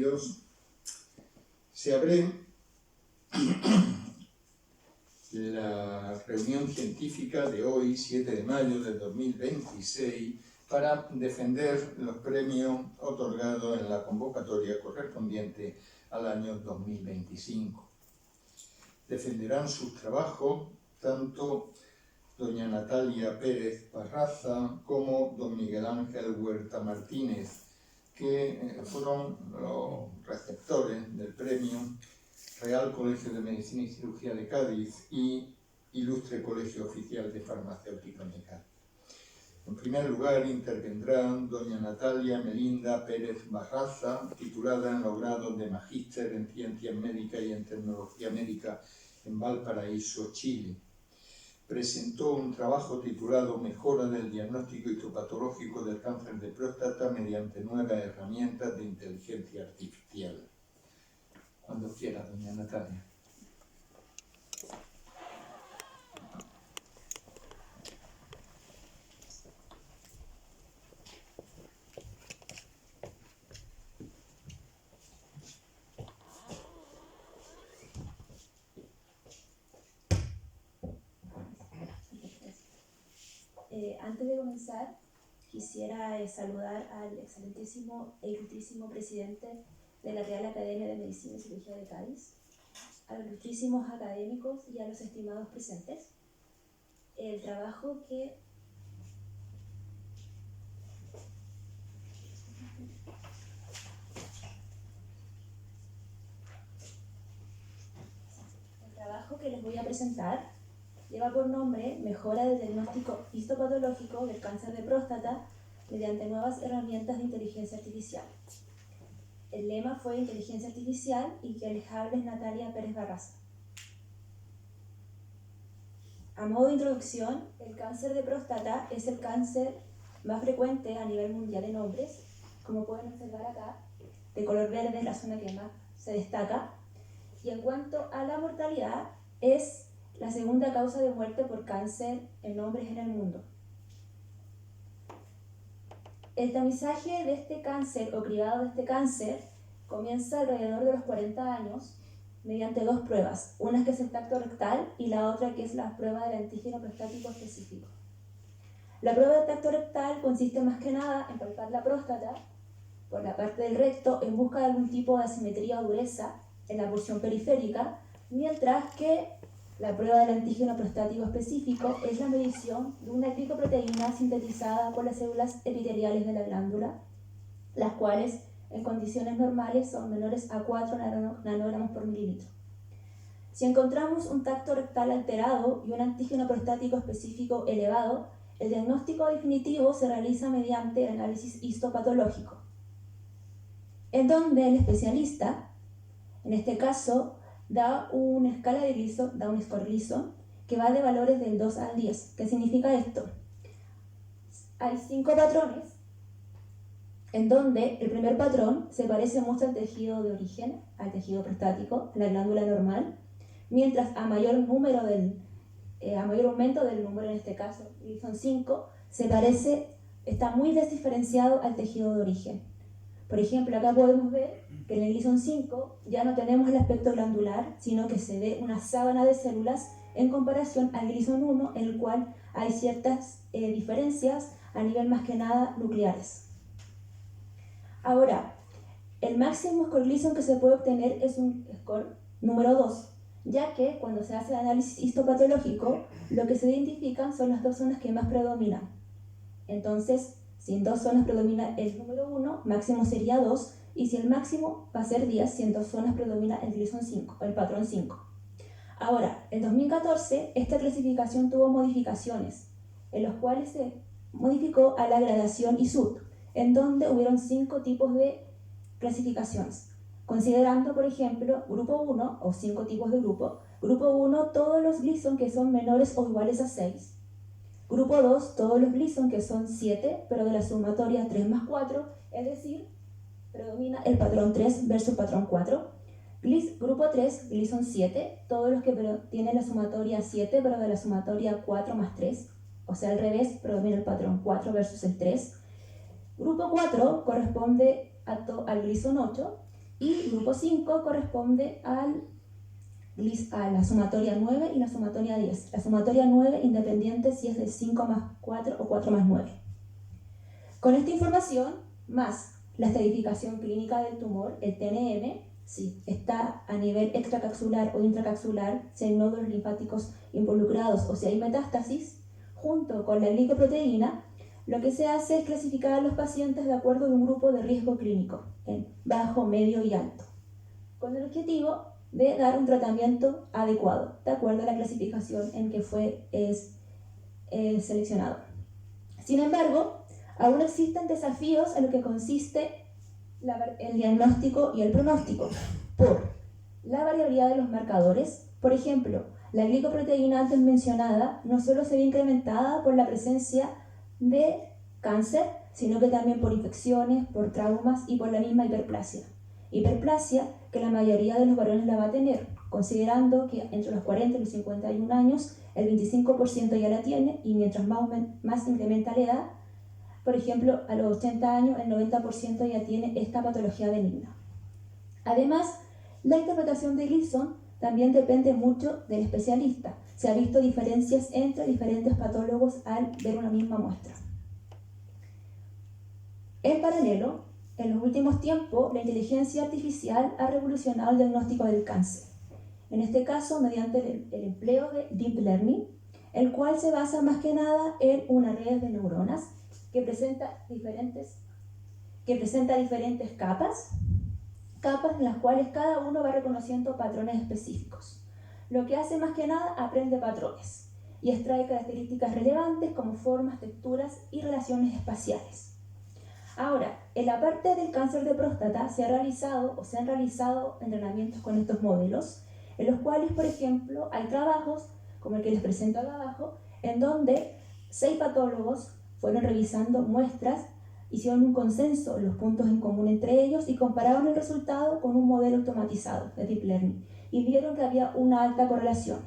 Seminarios, se abre la reunión científica de hoy, 7 de mayo de 2026, para defender los premios otorgados en la convocatoria correspondiente al año 2025. Defenderán sus trabajos tanto doña Natalia Pérez Barraza como don Miguel Ángel Huerta Martínez, que fueron los receptores del premio Real Colegio de Medicina y Cirugía de Cádiz y Ilustre Colegio Oficial de Farmacéutica de Cádiz. En primer lugar intervendrán doña Natalia Melinda Pérez Barraza, titulada en los grados de Magíster en Ciencias Médicas y en Tecnología Médica en Valparaíso, Chile. Presentó un trabajo titulado Mejora del diagnóstico histopatológico del cáncer de próstata mediante nuevas herramientas de inteligencia artificial. Cuando quiera, doña Natalia. Antes de comenzar, quisiera saludar al excelentísimo e ilustrísimo presidente de la Real Academia de Medicina y Cirugía de Cádiz, a los ilustrísimos académicos y a los estimados presentes. El trabajo que les voy a presentar lleva por nombre Mejora del diagnóstico histopatológico del cáncer de próstata mediante nuevas herramientas de inteligencia artificial. El lema fue Inteligencia Artificial y quien les habla es Natalia Pérez Barraza. A modo de introducción, el cáncer de próstata es el cáncer más frecuente a nivel mundial en hombres. Como pueden observar acá, de color verde es la zona que más se destaca. Y en cuanto a la mortalidad, es la segunda causa de muerte por cáncer en hombres en el mundo. El tamizaje de este cáncer o cribado de este cáncer comienza alrededor de los 40 años mediante dos pruebas, una que es el tacto rectal y la otra que es la prueba del antígeno prostático específico. La prueba del tacto rectal consiste más que nada en palpar la próstata por la parte del recto en busca de algún tipo de asimetría o dureza en la porción periférica, mientras que la prueba del antígeno prostático específico es la medición de una glicoproteína sintetizada por las células epiteliales de la glándula, las cuales en condiciones normales son menores a 4 nanogramos por mililitro. Si encontramos un tacto rectal alterado y un antígeno prostático específico elevado, el diagnóstico definitivo se realiza mediante el análisis histopatológico, en donde el especialista, en este caso, da una escala de Gleason, da un score Gleason, que va de valores del 2 al 10. ¿Qué significa esto? Hay 5 patrones, en donde el primer patrón se parece mucho al tejido de origen, al tejido prostático, la glándula normal, mientras a mayor aumento del número, en este caso, Gleason 5, está muy desdiferenciado al tejido de origen. Por ejemplo, acá podemos ver que en el Gleason 5 ya no tenemos el aspecto glandular, sino que se ve una sábana de células en comparación al Gleason 1, en el cual hay ciertas diferencias a nivel más que nada nucleares. Ahora, el máximo score Gleason que se puede obtener es un score número 2, ya que cuando se hace el análisis histopatológico, lo que se identifican son las dos zonas que más predominan. Entonces, si en dos zonas predomina el número 1, máximo sería 2, y si el máximo va a ser 10, si en dos zonas predomina el Gleason 5, el patrón 5. Ahora, en 2014, esta clasificación tuvo modificaciones, en los cuales se modificó a la gradación ISUT, en donde hubieron 5 tipos de clasificaciones, considerando, por ejemplo, grupo 1, o 5 tipos de grupo. Grupo 1, todos los Gleason que son menores o iguales a 6. Grupo 2, todos los Gleason que son 7, pero de la sumatoria 3 más 4, es decir, predomina el patrón 3 versus patrón 4. Grupo 3, Gleason 7, todos los que tienen la sumatoria 7, pero de la sumatoria 4 más 3, o sea, al revés, predomina el patrón 4 versus el 3. Grupo 4 corresponde al Gleason 8, Y grupo 5 corresponde a la sumatoria 9 y la sumatoria 10. La sumatoria 9 independiente si es de 5 más 4 o 4 más 9. Con esta información, más la estratificación clínica del tumor, el TNM, si está a nivel extracapsular o intracapsular, si hay nódulos linfáticos involucrados o si hay metástasis, junto con la glicoproteína, lo que se hace es clasificar a los pacientes de acuerdo a un grupo de riesgo clínico, en bajo, medio y alto, con el objetivo de dar un tratamiento adecuado, de acuerdo a la clasificación en que es seleccionado. Sin embargo, aún existen desafíos en lo que consiste el diagnóstico y el pronóstico, por la variabilidad de los marcadores. Por ejemplo, la glicoproteína antes mencionada no solo se ve incrementada por la presencia de cáncer, sino que también por infecciones, por traumas y por la misma hiperplasia. Hiperplasia que la mayoría de los varones la va a tener, considerando que entre los 40 y los 51 años el 25% ya la tiene, y mientras más incrementa la edad, por ejemplo, a los 80 años el 90% ya tiene esta patología benigna. Además, la interpretación de Gleason también depende mucho del especialista. Se ha visto diferencias entre diferentes patólogos al ver una misma muestra. En paralelo, en los últimos tiempos, la inteligencia artificial ha revolucionado el diagnóstico del cáncer. En este caso, mediante el empleo de Deep Learning, el cual se basa más que nada en una red de neuronas que presenta diferentes capas en las cuales cada uno va reconociendo patrones específicos. Lo que hace más que nada, aprende patrones y extrae características relevantes como formas, texturas y relaciones espaciales. Ahora, en la parte del cáncer de próstata se han realizado entrenamientos con estos modelos, en los cuales, por ejemplo, hay trabajos, como el que les presento acá abajo, en donde 6 patólogos fueron revisando muestras, hicieron un consenso en los puntos en común entre ellos y compararon el resultado con un modelo automatizado de Deep Learning y vieron que había una alta correlación.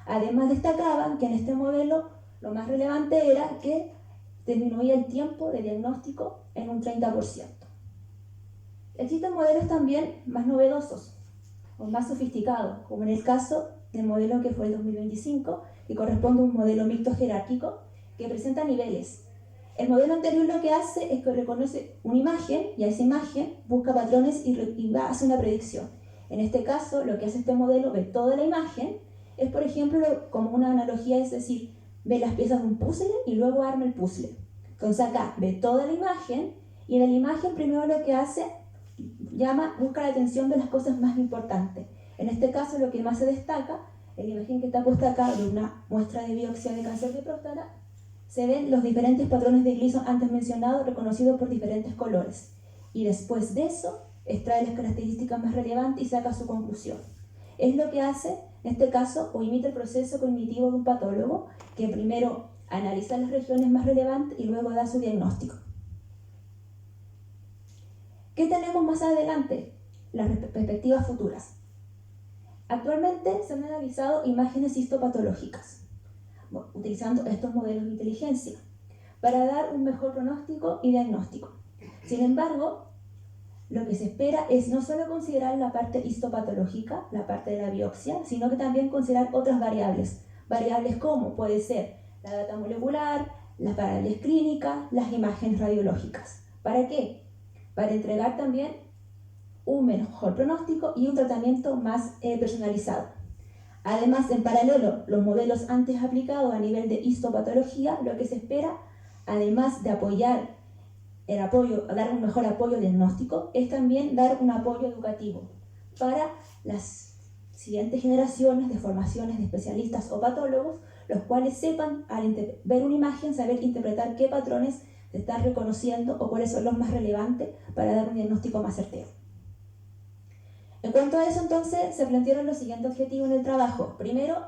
Además, destacaban que en este modelo lo más relevante era que disminuía el tiempo de diagnóstico en un 30%. Existen modelos también más novedosos o más sofisticados, como en el caso del modelo que fue el 2025, que corresponde a un modelo mixto jerárquico que presenta niveles. El modelo anterior lo que hace es que reconoce una imagen y a esa imagen busca patrones y hace una predicción. En este caso, lo que hace este modelo, ve toda la imagen, es por ejemplo, como una analogía, es decir, ve las piezas de un puzzle y luego arma el puzzle. Entonces acá ve toda la imagen y de la imagen primero lo que hace, busca la atención de las cosas más importantes. En este caso lo que más se destaca, en la imagen que está puesta acá de una muestra de biopsia de cáncer de próstata, se ven los diferentes patrones de Gleason antes mencionados reconocidos por diferentes colores. Y después de eso, extrae las características más relevantes y saca su conclusión. Es lo que hace, en este caso, o imita el proceso cognitivo de un patólogo que primero analiza las regiones más relevantes y luego da su diagnóstico. ¿Qué tenemos más adelante? Las perspectivas futuras. Actualmente se han analizado imágenes histopatológicas, utilizando estos modelos de inteligencia, para dar un mejor pronóstico y diagnóstico. Sin embargo, lo que se espera es no solo considerar la parte histopatológica, la parte de la biopsia, sino que también considerar otras variables. Variables como puede ser la data molecular, las variables clínicas, las imágenes radiológicas. ¿Para qué? Para entregar también un mejor pronóstico y un tratamiento más personalizado. Además, en paralelo, los modelos antes aplicados a nivel de histopatología, lo que se espera, además de dar un mejor apoyo diagnóstico, es también dar un apoyo educativo para las siguientes generaciones de formaciones de especialistas o patólogos, los cuales sepan, al ver una imagen, saber interpretar qué patrones se están reconociendo o cuáles son los más relevantes para dar un diagnóstico más certero. En cuanto a eso, entonces, se plantearon los siguientes objetivos en el trabajo. Primero,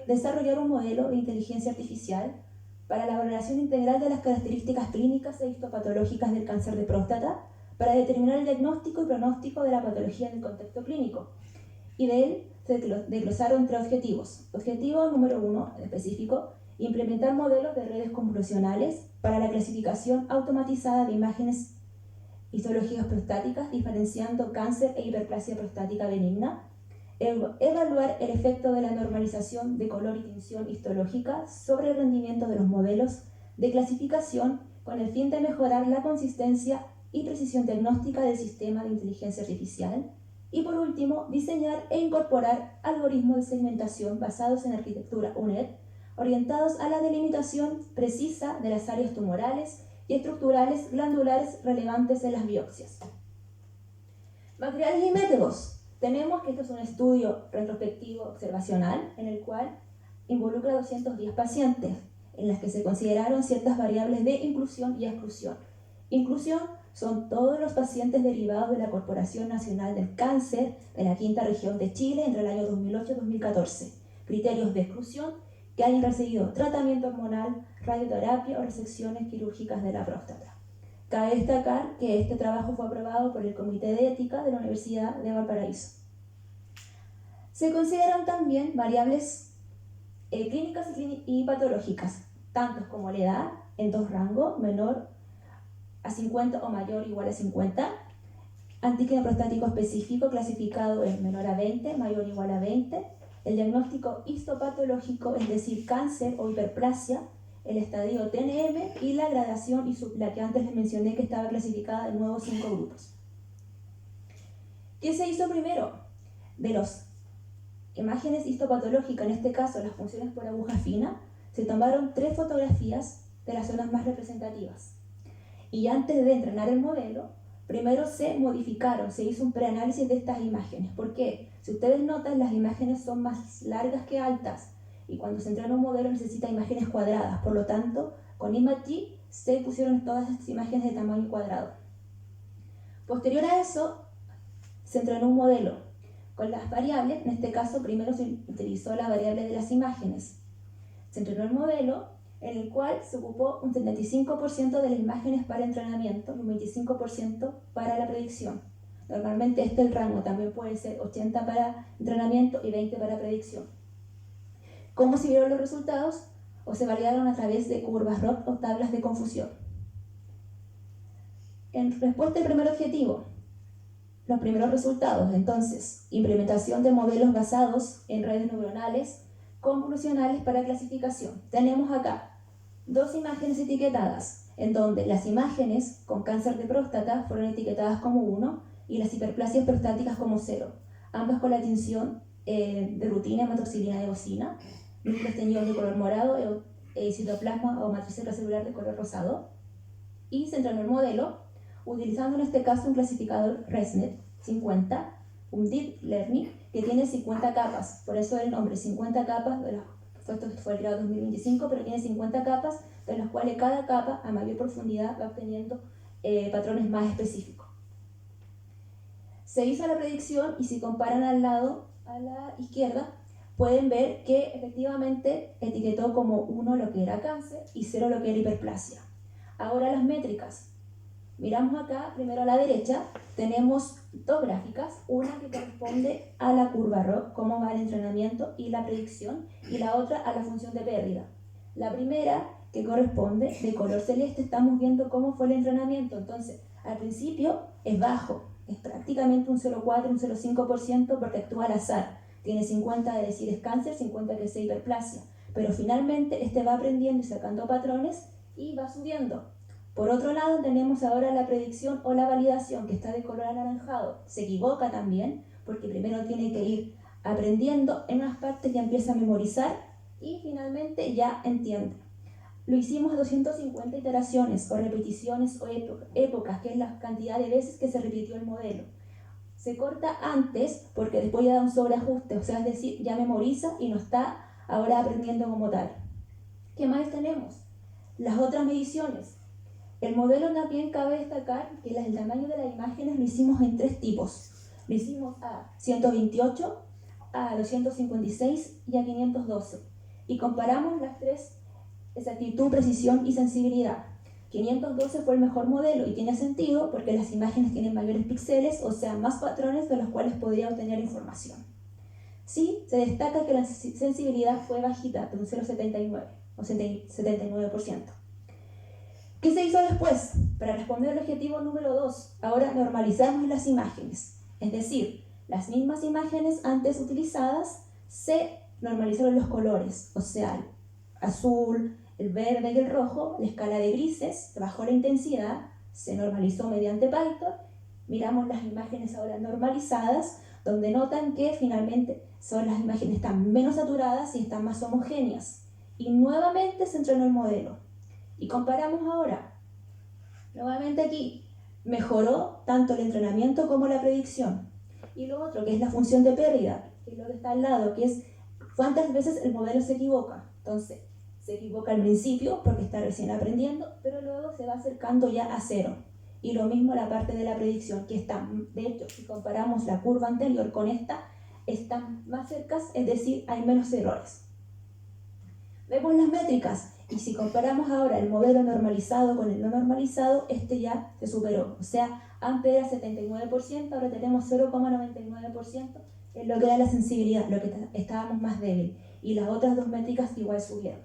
desarrollar un modelo de inteligencia artificial para la valoración integral de las características clínicas e histopatológicas del cáncer de próstata, para determinar el diagnóstico y pronóstico de la patología en el contexto clínico. Y de él se desglosaron 3 objetivos. Objetivo número 1, específico, implementar modelos de redes convolucionales para la clasificación automatizada de imágenes histologías prostáticas, diferenciando cáncer e hiperplasia prostática benigna, evaluar el efecto de la normalización de color y tinción histológica sobre el rendimiento de los modelos de clasificación con el fin de mejorar la consistencia y precisión diagnóstica del sistema de inteligencia artificial, y por último, diseñar e incorporar algoritmos de segmentación basados en arquitectura UNED, orientados a la delimitación precisa de las áreas tumorales y estructurales glandulares relevantes en las biopsias. Materiales y métodos. Tenemos que esto es un estudio retrospectivo observacional en el cual involucra 210 pacientes, en las que se consideraron ciertas variables de inclusión y exclusión. Inclusión son todos los pacientes derivados de la Corporación Nacional del Cáncer de la Quinta Región de Chile entre el año 2008 y 2014. Criterios de exclusión que hayan recibido tratamiento hormonal, radioterapia o resecciones quirúrgicas de la próstata. Cabe destacar que este trabajo fue aprobado por el Comité de Ética de la Universidad de Valparaíso. Se consideran también variables clínicas y patológicas, tantos como la edad, en dos rangos, menor a 50 o mayor igual a 50, antígeno prostático específico clasificado en menor a 20, mayor igual a 20, el diagnóstico histopatológico, es decir, cáncer o hiperplasia, el estadio TNM y la gradación y la que antes les mencioné que estaba clasificada en nuevos 5 grupos. ¿Qué se hizo primero? De las imágenes histopatológicas, en este caso las funciones por aguja fina, se tomaron 3 fotografías de las zonas más representativas. Y antes de entrenar el modelo, primero se modificaron, se hizo un preanálisis de estas imágenes. ¿Por qué? Si ustedes notan, las imágenes son más largas que altas, y cuando se entrena un modelo necesita imágenes cuadradas. Por lo tanto, con IMAG se pusieron todas estas imágenes de tamaño cuadrado. Posterior a eso, se entrenó un modelo con las variables. En este caso, primero se utilizó la variable de las imágenes. Se entrenó el modelo, en el cual se ocupó un 75% de las imágenes para entrenamiento y un 25% para la predicción. Normalmente este es el rango, también puede ser 80 para entrenamiento y 20 para predicción. ¿Cómo se vieron los resultados? O se validaron a través de curvas ROC o tablas de confusión. En respuesta al primer objetivo, los primeros resultados, entonces, implementación de modelos basados en redes neuronales convolucionales para clasificación. Tenemos acá 2 imágenes etiquetadas, en donde las imágenes con cáncer de próstata fueron etiquetadas como 1 y las hiperplasias prostáticas como 0, ambas con la tinción de rutina, hematoxilina y eosina, núcleos teñidos de color morado e citoplasma o matriz extracelular de color rosado. Y se entrenó el modelo utilizando en este caso un clasificador ResNet 50, un Deep Learning que tiene 50 capas, por eso el nombre, 50 capas, esto fue creado en 2025, pero tiene 50 capas, de las cuales cada capa a mayor profundidad va obteniendo patrones más específicos. Se hizo la predicción y si comparan al lado, a la izquierda, pueden ver que efectivamente etiquetó como 1 lo que era cáncer y 0 lo que era hiperplasia. Ahora las métricas. Miramos acá, primero a la derecha, tenemos 2 gráficas, una que corresponde a la curva ROC, cómo va el entrenamiento y la predicción, y la otra a la función de pérdida. La primera, que corresponde de color celeste, estamos viendo cómo fue el entrenamiento. Entonces, al principio es bajo, es prácticamente un 0,4, un 0,5% porque actúa al azar. Tiene 50 de decir es cáncer, 50 que es hiperplasia. Pero finalmente este va aprendiendo y sacando patrones y va subiendo. Por otro lado, tenemos ahora la predicción o la validación, que está de color anaranjado. Se equivoca también, porque primero tiene que ir aprendiendo, en unas partes ya empieza a memorizar y finalmente ya entiende. Lo hicimos a 250 iteraciones o repeticiones o épocas, que es la cantidad de veces que se repitió el modelo. Se corta antes porque después ya da un sobreajuste, o sea, es decir, ya memoriza y no está ahora aprendiendo como tal. ¿Qué más tenemos? Las otras mediciones. El modelo también cabe destacar que el tamaño de las imágenes lo hicimos en 3 tipos. Lo hicimos a 128, a 256 y a 512. Y comparamos las 3, exactitud, precisión y sensibilidad. 512 fue el mejor modelo y tiene sentido porque las imágenes tienen mayores píxeles, o sea, más patrones de los cuales podría obtener información. Sí, se destaca que la sensibilidad fue bajita, de un 0,79 o 79%. ¿Qué se hizo después? Para responder al objetivo número 2, ahora normalizamos las imágenes. Es decir, las mismas imágenes antes utilizadas se normalizaron los colores, o sea, el azul, el verde y el rojo, la escala de grises, bajó la intensidad, se normalizó mediante Python. Miramos las imágenes ahora normalizadas, donde notan que finalmente son las imágenes están menos saturadas y están más homogéneas. Y nuevamente se entrenó el modelo. Y comparamos ahora. Nuevamente aquí mejoró tanto el entrenamiento como la predicción. Y lo otro, que es la función de pérdida, que es lo que está al lado, que es cuántas veces el modelo se equivoca. Entonces, se equivoca al principio porque está recién aprendiendo, pero luego se va acercando ya a cero. Y lo mismo la parte de la predicción, que está, de hecho, si comparamos la curva anterior con esta, están más cercas, es decir, hay menos errores. Vemos las métricas, y si comparamos ahora el modelo normalizado con el no normalizado, este ya se superó. O sea, antes era 79%, ahora tenemos 0,99% en lo que da la sensibilidad, lo que estábamos más débil. Y las otras dos métricas igual subieron.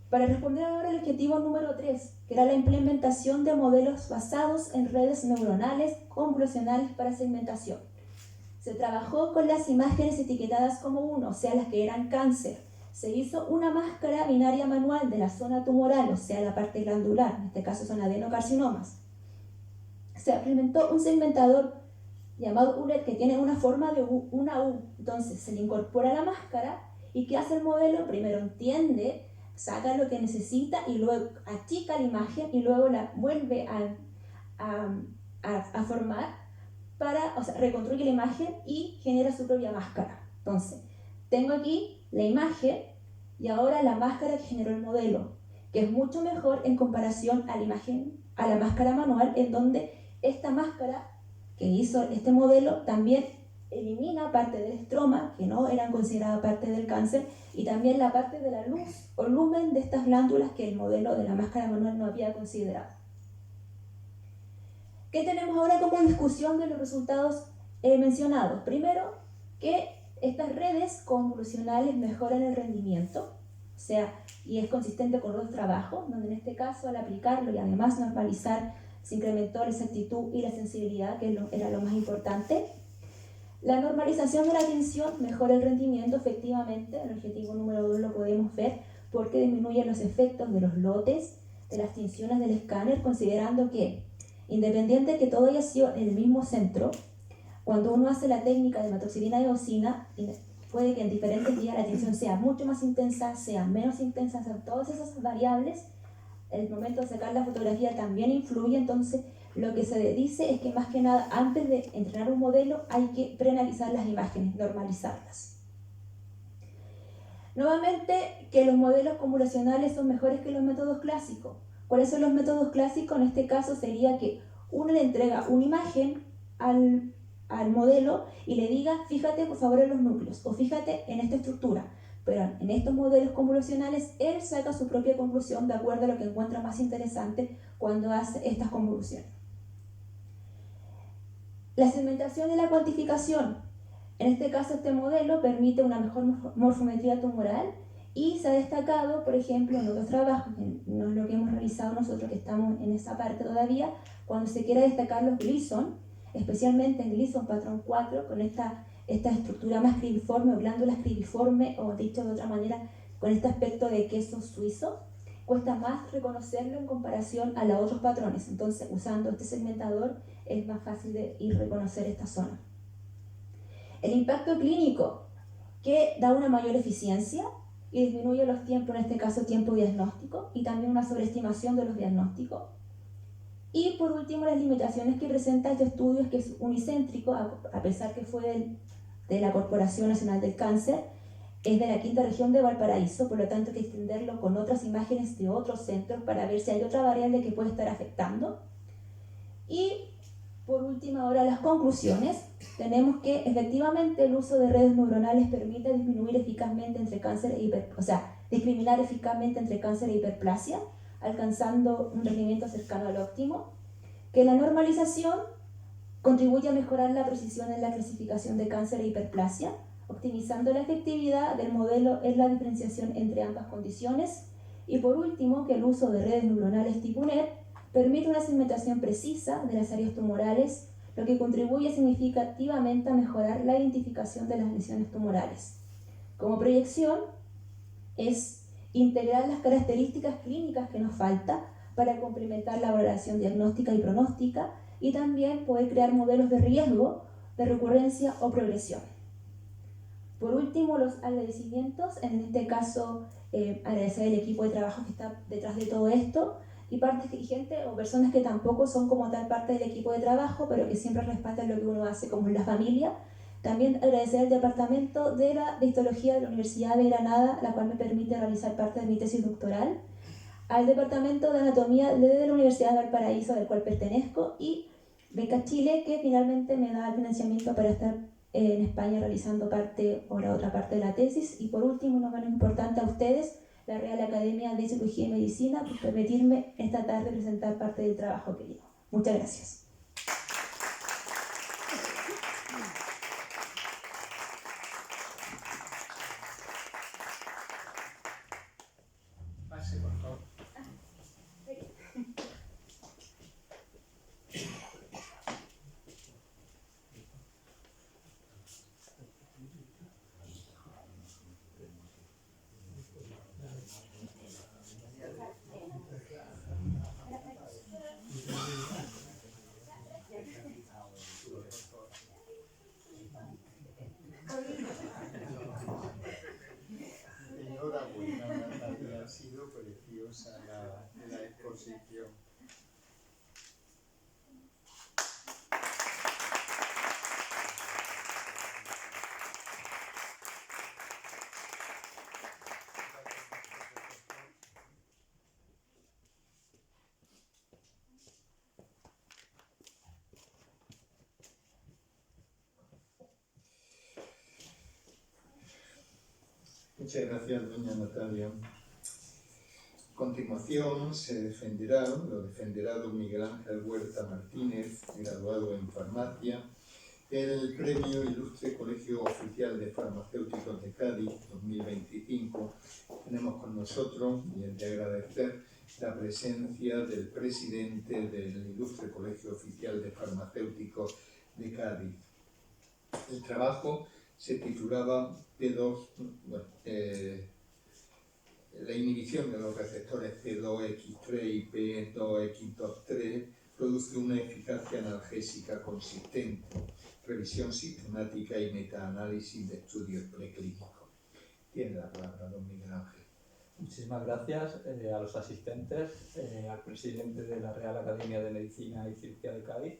Para responder ahora al objetivo número 3, que era la implementación de modelos basados en redes neuronales convolucionales para segmentación. Se trabajó con las imágenes etiquetadas como 1, o sea, las que eran cáncer. Se hizo una máscara binaria manual de la zona tumoral, o sea, la parte glandular, en este caso son adenocarcinomas. Se implementó un segmentador llamado ULED que tiene una forma de una U. Entonces se le incorpora la máscara y ¿qué hace el modelo? Primero entiende, saca lo que necesita y luego achica la imagen y luego la vuelve a formar para, o sea, reconstruye la imagen y genera su propia máscara. Entonces, tengo aquí la imagen y ahora la máscara que generó el modelo, que es mucho mejor en comparación a la imagen, a la máscara manual, en donde esta máscara que hizo este modelo también elimina parte del estroma, que no eran consideradas parte del cáncer, y también la parte de la luz o lumen de estas glándulas que el modelo de la máscara manual no había considerado. ¿Qué tenemos ahora como discusión de los resultados mencionados? Primero, que estas redes convolucionales mejoran el rendimiento, o sea, y es consistente con los trabajos, donde en este caso al aplicarlo y además normalizar se incrementó la exactitud y la sensibilidad, que era lo más importante. La normalización de la tinción mejora el rendimiento, efectivamente, el objetivo número 2 lo podemos ver, porque disminuye los efectos de los lotes, de las tinciones del escáner, considerando que, independiente de que todo haya sido en el mismo centro, cuando uno hace la técnica de metoxilina y eosina, puede que en diferentes días la tinción sea mucho más intensa, sea menos intensa, son todas esas variables. El momento de sacar la fotografía también influye, entonces lo que se dice es que más que nada antes de entrenar un modelo hay que preanalizar las imágenes, normalizarlas. Nuevamente, que los modelos convolucionales son mejores que los métodos clásicos. ¿Cuáles son los métodos clásicos? En este caso sería que uno le entrega una imagen al modelo y le diga, fíjate por favor en los núcleos o fíjate en esta estructura. Pero en estos modelos convolucionales, él saca su propia conclusión de acuerdo a lo que encuentra más interesante cuando hace estas convoluciones. La segmentación y la cuantificación. En este caso, este modelo permite una mejor morfometría tumoral y se ha destacado, por ejemplo, en otros trabajos, que no es lo que hemos realizado nosotros, que estamos en esa parte todavía, cuando se quiere destacar los Gleason, especialmente en Gleason patrón 4, con esta estructura más cribiforme o glándula cribiforme, o dicho de otra manera, con este aspecto de queso suizo, cuesta más reconocerlo en comparación a los otros patrones. Entonces, usando este segmentador es más fácil de ir a reconocer esta zona. El impacto clínico, que da una mayor eficiencia y disminuye los tiempos, en este caso tiempo diagnóstico, y también una sobreestimación de los diagnósticos. Y por último, las limitaciones que presenta este estudio es que es unicéntrico, a pesar que fue de la Corporación Nacional del Cáncer, es de la quinta región de Valparaíso, por lo tanto hay que extenderlo con otras imágenes de otros centros para ver si hay otra variable que puede estar afectando. Y por último, ahora las conclusiones. Tenemos que efectivamente el uso de redes neuronales permite disminuir eficazmente entre cáncer discriminar eficazmente entre cáncer e hiperplasia, alcanzando un rendimiento cercano al óptimo. Que la normalización contribuye a mejorar la precisión en la clasificación de cáncer e hiperplasia, optimizando la efectividad del modelo en la diferenciación entre ambas condiciones. Y por último, que el uso de redes neuronales tipo NET permite una segmentación precisa de las áreas tumorales, lo que contribuye significativamente a mejorar la identificación de las lesiones tumorales. Como proyección, es integrar las características clínicas que nos falta para complementar la valoración diagnóstica y pronóstica, y también poder crear modelos de riesgo, de recurrencia o progresión. Por último, los agradecimientos, en este caso agradecer al equipo de trabajo que está detrás de todo esto, y partes y gente o personas que tampoco son como tal parte del equipo de trabajo, pero que siempre respaldan lo que uno hace, como en la familia. También agradecer al Departamento de Histología de la Universidad de Granada, la cual me permite realizar parte de mi tesis doctoral, al Departamento de Anatomía de la Universidad de Valparaíso, del cual pertenezco, y Beca Chile, que finalmente me da el financiamiento para estar en España realizando parte o la otra parte de la tesis. Y por último, no menos importante, a ustedes, la Real Academia de Cirugía y Medicina, por permitirme esta tarde presentar parte del trabajo que llevo. Muchas gracias. Pase, por favor. Enhorabuena, Natalia, ha sido preciosa la exposición. Muchas gracias, doña Natalia. A continuación lo defenderá don Miguel Ángel Huerta Martínez, graduado en farmacia, el Premio Ilustre Colegio Oficial de Farmacéuticos de Cádiz 2025. Tenemos con nosotros, y es de agradecer, la presencia del presidente del Ilustre Colegio Oficial de Farmacéuticos de Cádiz. El trabajo se titulaba la inhibición de los receptores P2X3 y P2X23 produce una eficacia analgésica consistente, revisión sistemática y metaanálisis de estudios preclínicos. Tiene la palabra don Miguel Ángel. Muchísimas gracias a los asistentes, al presidente de la Real Academia de Medicina y Cirugía de Cádiz,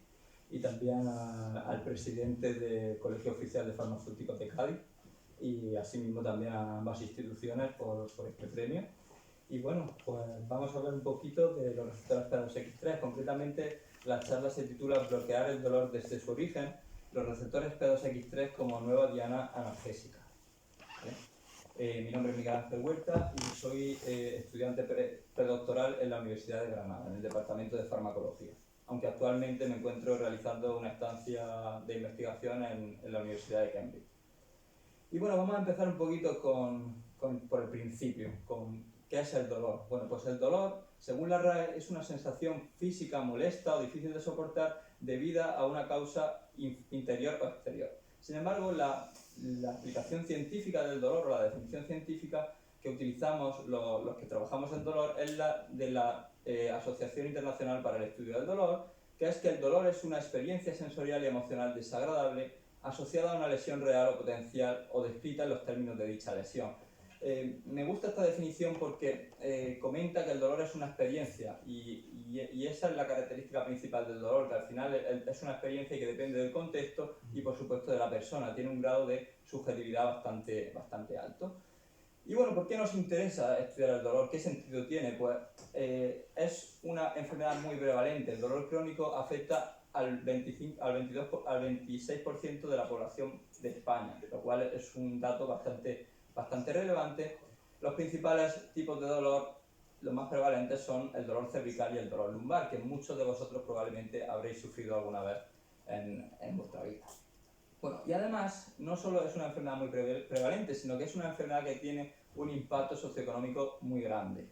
y también al presidente del Colegio Oficial de Farmacéuticos de Cádiz, y asimismo también a ambas instituciones por este premio. Y bueno, pues vamos a hablar un poquito de los receptores P2X3. Concretamente, la charla se titula Bloquear el dolor desde su origen, los receptores P2X3 como nueva diana analgésica. ¿Vale? Mi nombre es Miguel Ángel Huerta y soy estudiante predoctoral en la Universidad de Granada, en el Departamento de Farmacología, aunque actualmente me encuentro realizando una estancia de investigación en la Universidad de Cambridge. Y bueno, vamos a empezar un poquito por el principio, con ¿qué es el dolor? Bueno, pues el dolor, según la RAE, es una sensación física molesta o difícil de soportar debida a una causa interior o exterior. Sin embargo, la aplicación científica del dolor o la definición científica que utilizamos los que trabajamos en dolor es la de la Asociación Internacional para el Estudio del Dolor, que es que el dolor es una experiencia sensorial y emocional desagradable asociada a una lesión real o potencial o descrita en los términos de dicha lesión. Me gusta esta definición porque comenta que el dolor es una experiencia y esa es la característica principal del dolor, que al final es una experiencia que depende del contexto y por supuesto de la persona, tiene un grado de subjetividad bastante alto. Y bueno, ¿por qué nos interesa estudiar el dolor? ¿Qué sentido tiene? Pues es una enfermedad muy prevalente. El dolor crónico afecta al 26% de la población de España, lo cual es un dato bastante relevante. Los principales tipos de dolor, los más prevalentes, son el dolor cervical y el dolor lumbar, que muchos de vosotros probablemente habréis sufrido alguna vez en vuestra vida. Bueno, y además, no solo es una enfermedad muy prevalente, sino que es una enfermedad que tiene un impacto socioeconómico muy grande.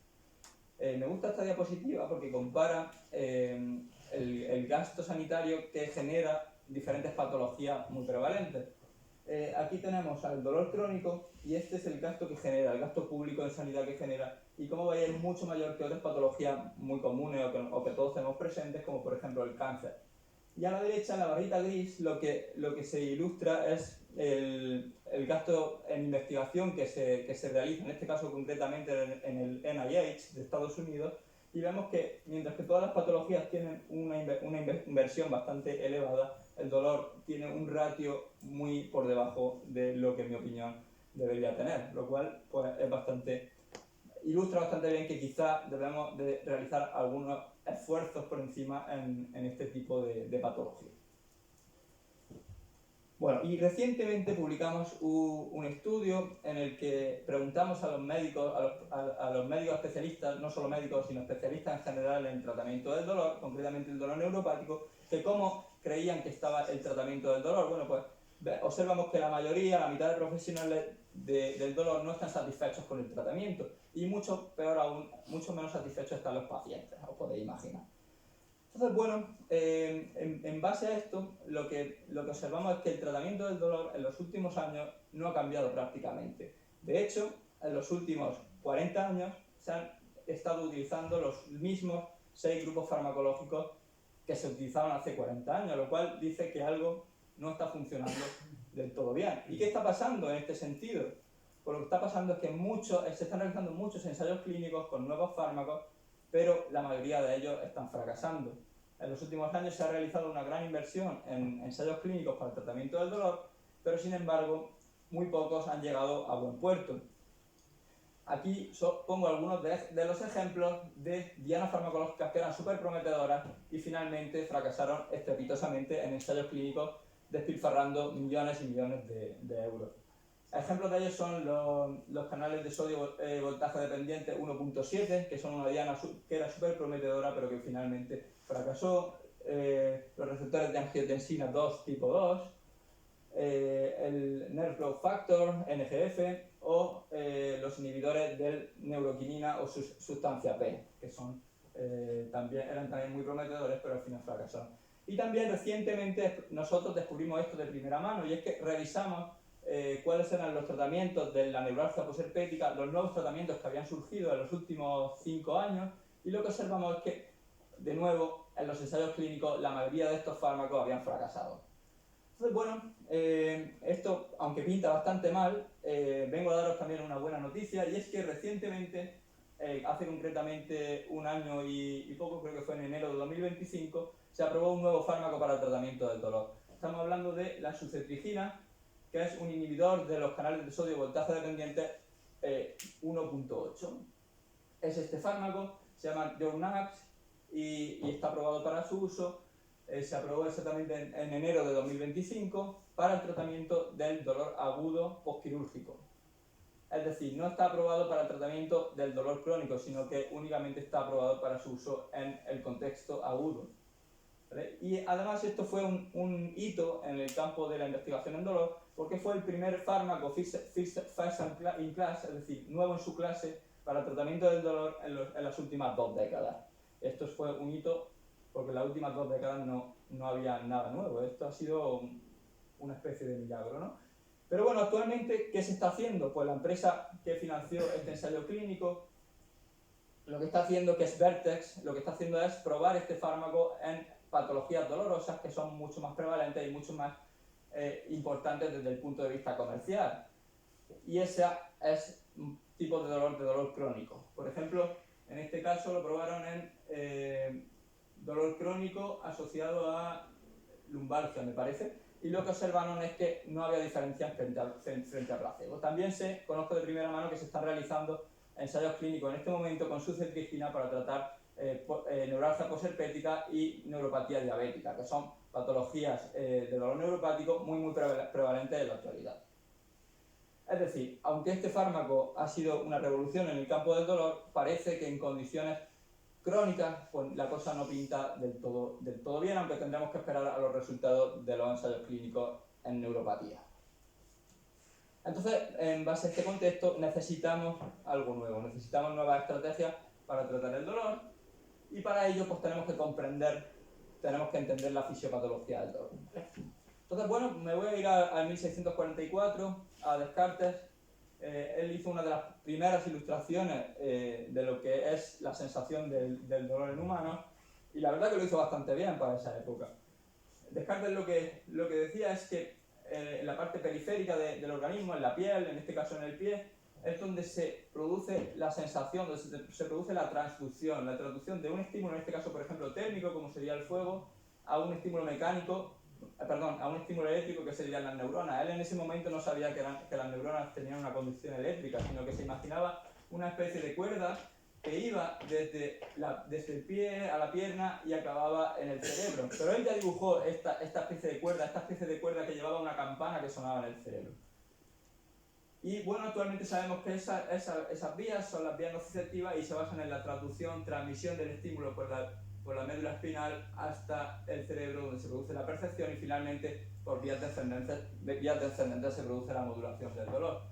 Me gusta esta diapositiva porque compara el gasto sanitario que genera diferentes patologías muy prevalentes. Aquí tenemos al dolor crónico y este es el gasto que genera, el gasto público en sanidad que genera, y como veis es mucho mayor que otras patologías muy comunes o que todos tenemos presentes, como por ejemplo el cáncer. Y a la derecha, en la barrita gris, lo que se ilustra es el gasto en investigación que se realiza, en este caso concretamente en el NIH de Estados Unidos, y vemos que mientras que todas las patologías tienen una inversión bastante elevada, el dolor tiene un ratio muy por debajo de lo que en mi opinión debería tener, lo cual pues, ilustra bastante bien que quizá debemos de realizar algunos esfuerzos por encima en este tipo de patología. Bueno, y recientemente publicamos un estudio en el que preguntamos a los médicos, a los médicos especialistas, no solo médicos, sino especialistas en general en tratamiento del dolor, concretamente el dolor neuropático, que cómo creían que estaba el tratamiento del dolor. Bueno, pues observamos que la mayoría, la mitad de profesionales del dolor no están satisfechos con el tratamiento, y mucho peor aún, mucho menos satisfechos están los pacientes, os podéis imaginar. Entonces, bueno, en base a esto, lo que observamos es que el tratamiento del dolor en los últimos años no ha cambiado prácticamente. De hecho, en los últimos 40 años se han estado utilizando los mismos 6 grupos farmacológicos que se utilizaban hace 40 años, lo cual dice que algo no está funcionando del todo bien. ¿Y qué está pasando en este sentido? Pues lo que está pasando es que se están realizando muchos ensayos clínicos con nuevos fármacos, pero la mayoría de ellos están fracasando. En los últimos años se ha realizado una gran inversión en ensayos clínicos para el tratamiento del dolor, pero sin embargo muy pocos han llegado a buen puerto. Aquí pongo algunos de los ejemplos de dianas farmacológicas que eran súper prometedoras y finalmente fracasaron estrepitosamente en ensayos clínicos, despilfarrando millones y millones de euros. Ejemplos de ellos son los canales de sodio voltaje dependiente 1.7, que son una diana que era súper prometedora pero que finalmente fracasó, los receptores de angiotensina 2 tipo 2, el Nerve Growth Factor, NGF, o los inhibidores del neuroquinina o sustancia P, que eran también muy prometedores pero al final fracasaron. Y también recientemente nosotros descubrimos esto de primera mano, y es que revisamos cuáles eran los tratamientos de la neuralgia posherpética, los nuevos tratamientos que habían surgido en los últimos 5 años, y lo que observamos es que, de nuevo, en los ensayos clínicos la mayoría de estos fármacos habían fracasado. Entonces, bueno, esto, aunque pinta bastante mal, vengo a daros también una buena noticia, y es que recientemente, hace concretamente un año y poco, creo que fue en enero de 2025, se aprobó un nuevo fármaco para el tratamiento del dolor. Estamos hablando de la suzetrigina, que es un inhibidor de los canales de sodio voltaje dependiente 1.8. Es este fármaco, se llama Journax y está aprobado para su uso. Se aprobó exactamente en enero de 2025 para el tratamiento del dolor agudo postquirúrgico. Es decir, no está aprobado para el tratamiento del dolor crónico, sino que únicamente está aprobado para su uso en el contexto agudo. ¿Vale? Y además esto fue un hito en el campo de la investigación en dolor, porque fue el primer fármaco first in class, es decir, nuevo en su clase, para el tratamiento del dolor en las últimas 2 décadas. Esto fue un hito porque en las últimas 2 décadas no había nada nuevo. Esto ha sido una especie de milagro, ¿no? Pero bueno, actualmente, ¿qué se está haciendo? Pues la empresa que financió este ensayo clínico, lo que está haciendo, que es Vertex, lo que está haciendo es probar este fármaco en patologías dolorosas que son mucho más prevalentes y mucho más importantes desde el punto de vista comercial. Y ese es un tipo de dolor crónico. Por ejemplo, en este caso lo probaron en dolor crónico asociado a lumbalgia, me parece, y lo que observaron es que no había diferencias frente a placebo. También conozco de primera mano que se están realizando ensayos clínicos en este momento con suzetrigina para tratar neuralgia posherpética y neuropatía diabética, que son patologías de dolor neuropático muy prevalentes en la actualidad. Es decir, aunque este fármaco ha sido una revolución en el campo del dolor, parece que en condiciones crónicas pues la cosa no pinta del todo bien, aunque tendremos que esperar a los resultados de los ensayos clínicos en neuropatía. Entonces, en base a este contexto, necesitamos algo nuevo, necesitamos nuevas estrategias para tratar el dolor, y para ello pues tenemos que entender la fisiopatología del dolor. Entonces, bueno, me voy a ir al 1644, a Descartes. Él hizo una de las primeras ilustraciones de lo que es la sensación del dolor en humanos, y la verdad que lo hizo bastante bien para esa época. Descartes lo que decía es que en la parte periférica del organismo, en la piel, en este caso en el pie, es donde se produce la sensación, donde se produce la traducción de un estímulo, en este caso por ejemplo térmico, como sería el fuego, a un estímulo a un estímulo eléctrico, que serían las neuronas. Él en ese momento no sabía que las neuronas tenían una conducción eléctrica, sino que se imaginaba una especie de cuerda que iba desde el pie a la pierna y acababa en el cerebro. Pero él ya dibujó esta especie de cuerda que llevaba una campana que sonaba en el cerebro. Y bueno, actualmente sabemos que esas vías son las vías nociceptivas y se basan en la transmisión del estímulo por la médula espinal hasta el cerebro, donde se produce la percepción, y finalmente por vías descendentes se produce la modulación del dolor.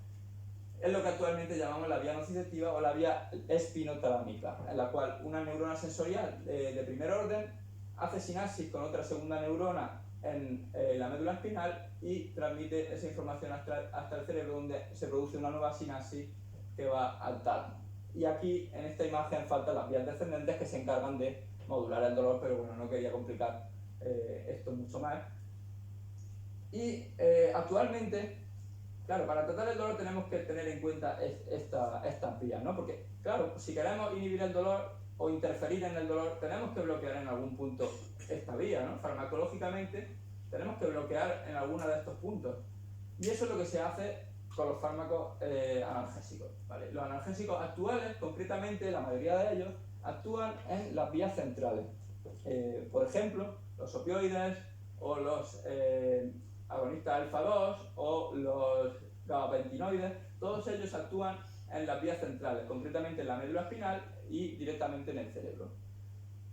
Es lo que actualmente llamamos la vía nociceptiva o la vía espinotalámica, en la cual una neurona sensorial de primer orden hace sinapsis con otra segunda neurona en la médula espinal y transmite esa información hasta el cerebro, donde se produce una nueva sinapsis que va al tálamo. Y aquí en esta imagen faltan las vías descendentes, que se encargan de modular el dolor, pero bueno, no quería complicar esto mucho más. Y actualmente, claro, para tratar el dolor tenemos que tener en cuenta estas vías, ¿no? Porque, claro, si queremos inhibir el dolor o interferir en el dolor, tenemos que bloquear en algún punto esta vía, ¿no? Farmacológicamente tenemos que bloquear en alguno de estos puntos. Y eso es lo que se hace con los fármacos analgésicos, ¿vale? Los analgésicos actuales, concretamente, la mayoría de ellos, actúan en las vías centrales. Por ejemplo, los opioides o los agonistas alfa-2 o los gabapentinoides, todos ellos actúan en las vías centrales, concretamente en la médula espinal y directamente en el cerebro.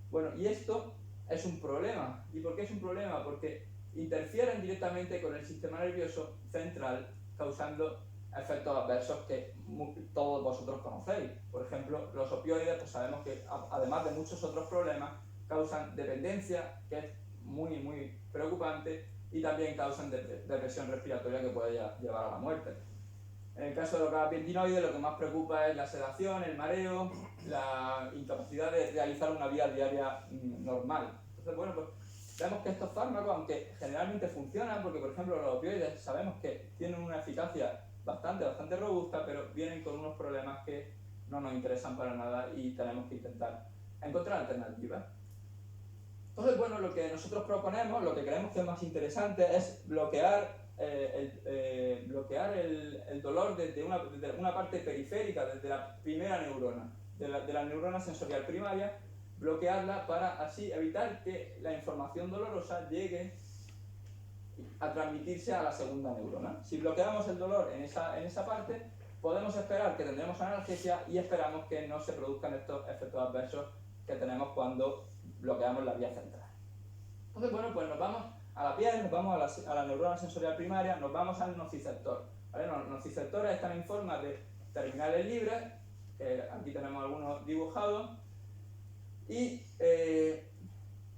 Bueno, y esto es un problema. ¿Y por qué es un problema? Porque interfieren directamente con el sistema nervioso central, causando efectos adversos que todos vosotros conocéis. Por ejemplo, los opioides, pues sabemos que además de muchos otros problemas, causan dependencia, que es muy, muy preocupante, y también causan depresión respiratoria, que puede llevar a la muerte. En el caso de los gabapentinoides, lo que más preocupa es la sedación, el mareo, la incapacidad de realizar una vida diaria normal. Entonces, bueno, pues vemos que estos fármacos, aunque generalmente funcionan, porque por ejemplo los opioides sabemos que tienen una eficacia bastante robusta, pero vienen con unos problemas que no nos interesan para nada y tenemos que intentar encontrar alternativas. Entonces, bueno, lo que nosotros proponemos, lo que creemos que es más interesante, es bloquear el dolor desde una parte periférica, desde la primera neurona, de la neurona sensorial primaria, bloquearla para así evitar que la información dolorosa llegue a transmitirse a la segunda neurona. Si bloqueamos el dolor en esa parte, podemos esperar que tendremos analgesia y esperamos que no se produzcan estos efectos adversos que tenemos cuando bloqueamos la vía central. Entonces, bueno, pues nos vamos a la piel, nos vamos a la neurona sensorial primaria, nos vamos al nociceptor, ¿vale? Los nociceptores están en forma de terminales libres, que aquí tenemos algunos dibujados, y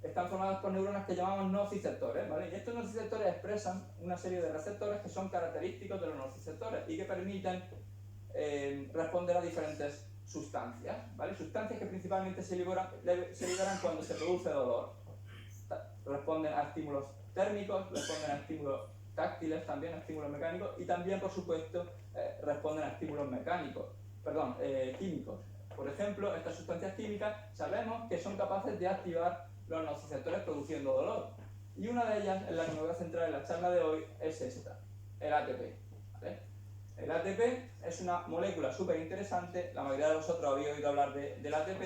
están formados por neuronas que llamamos nociceptores, ¿vale? Y estos nociceptores expresan una serie de receptores que son característicos de los nociceptores y que permiten responder a diferentes sustancias, ¿vale? Sustancias que principalmente se liberan cuando se produce dolor. Responden a estímulos térmicos, responden a estímulos táctiles, también a estímulos mecánicos, y también, por supuesto, responden a estímulos químicos. Por ejemplo, estas sustancias químicas sabemos que son capaces de activar los nociceptores produciendo dolor. Y una de ellas, en la que me voy a centrar en la charla de hoy, es esta, el ATP, ¿vale? El ATP es una molécula súper interesante, la mayoría de vosotros habéis oído hablar del ATP.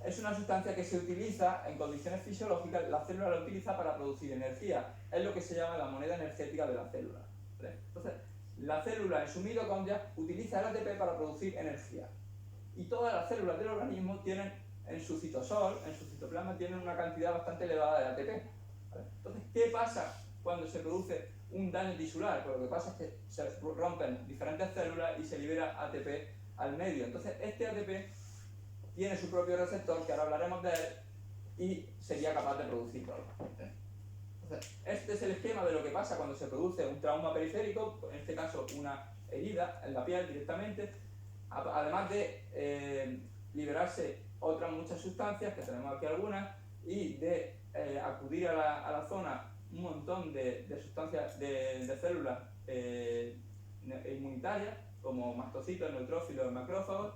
Es una sustancia que se utiliza en condiciones fisiológicas, la célula la utiliza para producir energía. Es lo que se llama la moneda energética de la célula, ¿vale? Entonces, la célula en su mitocondria utiliza el ATP para producir energía. Y todas las células del organismo tienen en su citosol, en su citoplasma, tienen una cantidad bastante elevada de ATP, ¿vale? Entonces, ¿qué pasa cuando se produce un daño tisular? Pues lo que pasa es que se rompen diferentes células y se libera ATP al medio. Entonces, este ATP tiene su propio receptor, que ahora hablaremos de él, y sería capaz de producir dolor. Entonces, este es el esquema de lo que pasa cuando se produce un trauma periférico, en este caso una herida en la piel directamente, además de liberarse otras muchas sustancias, que tenemos aquí algunas, y de acudir a la zona un montón de sustancias, de células inmunitarias, como mastocitos, neutrófilos, macrófagos,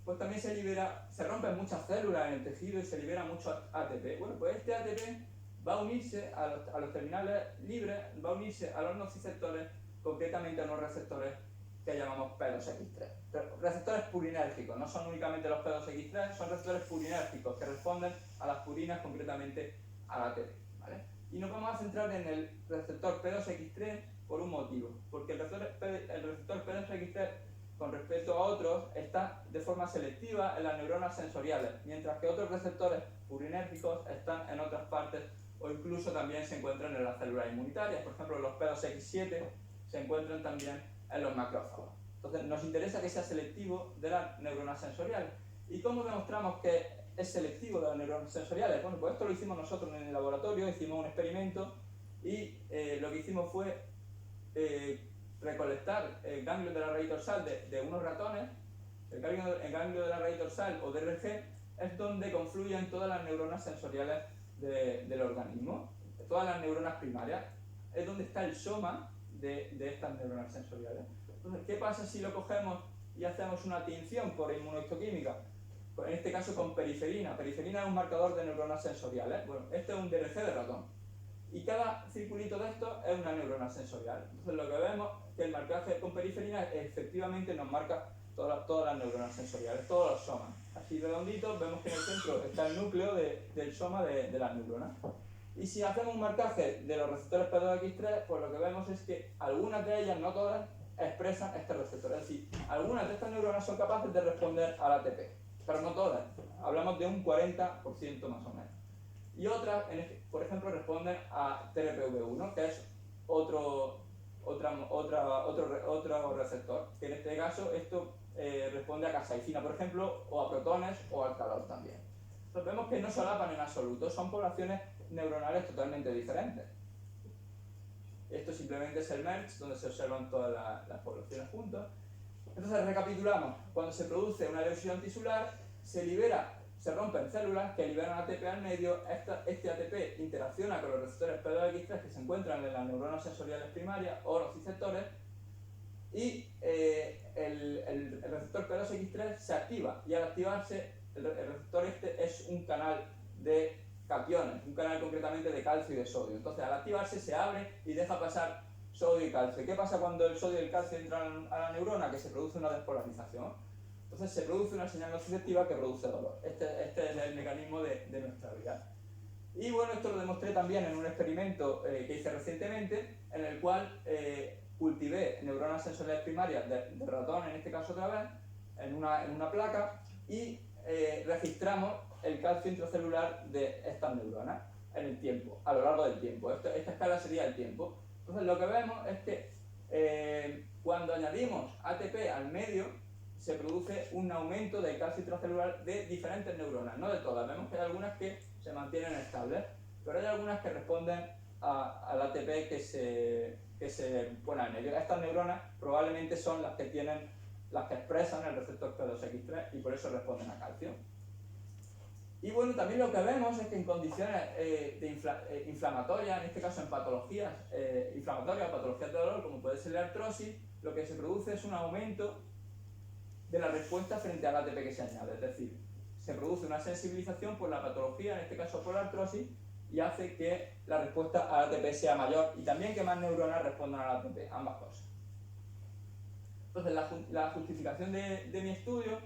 pues también se rompen muchas células en el tejido y se libera mucho ATP. Bueno, pues este ATP va a unirse a los terminales libres, va a unirse a los nociceptores, concretamente a unos receptores que llamamos P2X3. Receptores purinérgicos, no son únicamente los P2X3, son receptores purinérgicos que responden a las purinas, concretamente al ATP, ¿vale? Y nos vamos a centrar en el receptor P2X3 por un motivo, porque el receptor P2X3 con respecto a otros está de forma selectiva en las neuronas sensoriales, mientras que otros receptores purinérgicos están en otras partes o incluso también se encuentran en las células inmunitarias. Por ejemplo, los P2X7 se encuentran también en los macrófagos. Entonces, nos interesa que sea selectivo de las neuronas sensoriales. ¿Y cómo demostramos que es selectivo de las neuronas sensoriales? Bueno, pues esto lo hicimos nosotros en el laboratorio, hicimos un experimento y lo que hicimos fue recolectar el ganglio de la raíz dorsal de unos ratones. El ganglio de la raíz dorsal, o DRG, es donde confluyen todas las neuronas sensoriales del organismo, todas las neuronas primarias, es donde está el soma de estas neuronas sensoriales. Entonces, ¿qué pasa si lo cogemos y hacemos una tinción por inmunohistoquímica? En este caso con periferina. Periferina es un marcador de neuronas sensoriales. Bueno, este es un DRG de ratón. Y cada circulito de estos es una neurona sensorial. Entonces lo que vemos es que el marcaje con periferina efectivamente nos marca todas las neuronas sensoriales, todos los somas. Así redonditos, vemos que en el centro está el núcleo del soma de las neuronas. Y si hacemos un marcaje de los receptores P2X3, pues lo que vemos es que algunas de ellas, no todas, expresan este receptor. Es decir, algunas de estas neuronas son capaces de responder al ATP, pero no todas. Hablamos de un 40% más o menos. Y otras, por ejemplo, responden a TRPV1, que es otro receptor, que en este caso esto responde a capsaicina, por ejemplo, o a protones o al calor también. Entonces vemos que no solapan en absoluto, son poblaciones neuronales totalmente diferentes. Esto simplemente es el MERGE, donde se observan todas las poblaciones juntas. Entonces recapitulamos, cuando se produce una erosión tisular, se rompen células que liberan ATP al medio. Este ATP interacciona con los receptores P2X3 que se encuentran en las neuronas sensoriales primarias o nociceptores, y el receptor P2X3 se activa, y al activarse el receptor este es un canal de cationes, un canal concretamente de calcio y de sodio. Entonces al activarse se abre y deja pasar sodio y calcio. ¿Qué pasa cuando el sodio y el calcio entran a la neurona? Que se produce una despolarización. Entonces se produce una señal nociceptiva que produce dolor. Este es el mecanismo de nuestra vida. Y bueno, esto lo demostré también en un experimento que hice recientemente, en el cual cultivé neuronas sensoriales primarias de ratón, en este caso otra vez, en una placa, y registramos el calcio intracelular de estas neuronas en el tiempo, a lo largo del tiempo. Esta escala sería el tiempo. Entonces lo que vemos es que cuando añadimos ATP al medio, se produce un aumento del calcio intracelular de diferentes neuronas, no de todas. Vemos que hay algunas que se mantienen estables, pero hay algunas que responden al ATP que se pone al medio. Estas neuronas probablemente son las que expresan el receptor P2X3 y por eso responden a calcio. Y bueno, también lo que vemos es que en condiciones inflamatorias, en este caso en patologías inflamatorias o patologías de dolor, como puede ser la artrosis, lo que se produce es un aumento de la respuesta frente al ATP que se añade. Es decir, se produce una sensibilización por la patología, en este caso por la artrosis, y hace que la respuesta al ATP sea mayor y también que más neuronas respondan al ATP, ambas cosas. Entonces, la justificación de mi estudio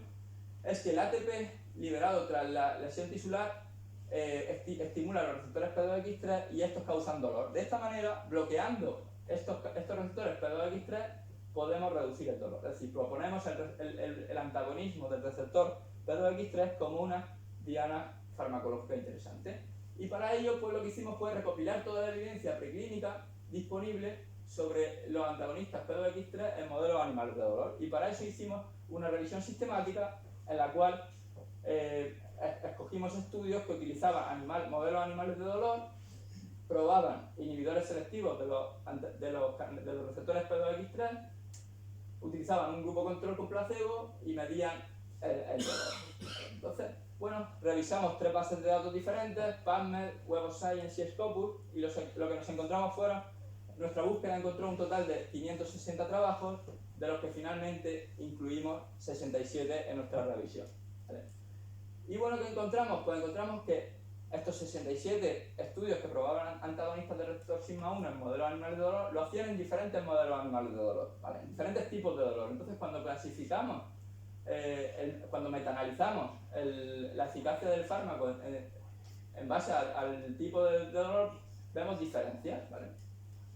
es que el ATP liberado tras la lesión tisular estimula los receptores P2X3 y estos causan dolor. De esta manera, bloqueando estos receptores P2X3, podemos reducir el dolor. Es decir, proponemos el antagonismo del receptor P2X3 como una diana farmacológica interesante. Y para ello, pues lo que hicimos fue recopilar toda la evidencia preclínica disponible sobre los antagonistas P2X3 en modelos animales de dolor. Y para eso hicimos una revisión sistemática en la cual escogimos estudios que utilizaban modelos animales de dolor, probaban inhibidores selectivos de los receptores P2X3, utilizaban un grupo control con placebo y medían el dolor. Entonces, bueno, revisamos 3 bases de datos diferentes, PubMed, Web of Science y Scopus, y lo que nos encontramos fueron, nuestra búsqueda encontró un total de 560 trabajos, de los que finalmente incluimos 67 en nuestra revisión. ¿Vale? Y bueno, ¿qué encontramos? Pues encontramos que estos 67 estudios que probaban antagonistas del receptor sigma-1 en modelos animales de dolor, lo hacían en diferentes modelos animales de dolor, ¿vale? En diferentes tipos de dolor. Entonces, cuando clasificamos, cuando metaanalizamos la eficacia del fármaco en base al tipo de dolor, vemos diferencias, ¿vale?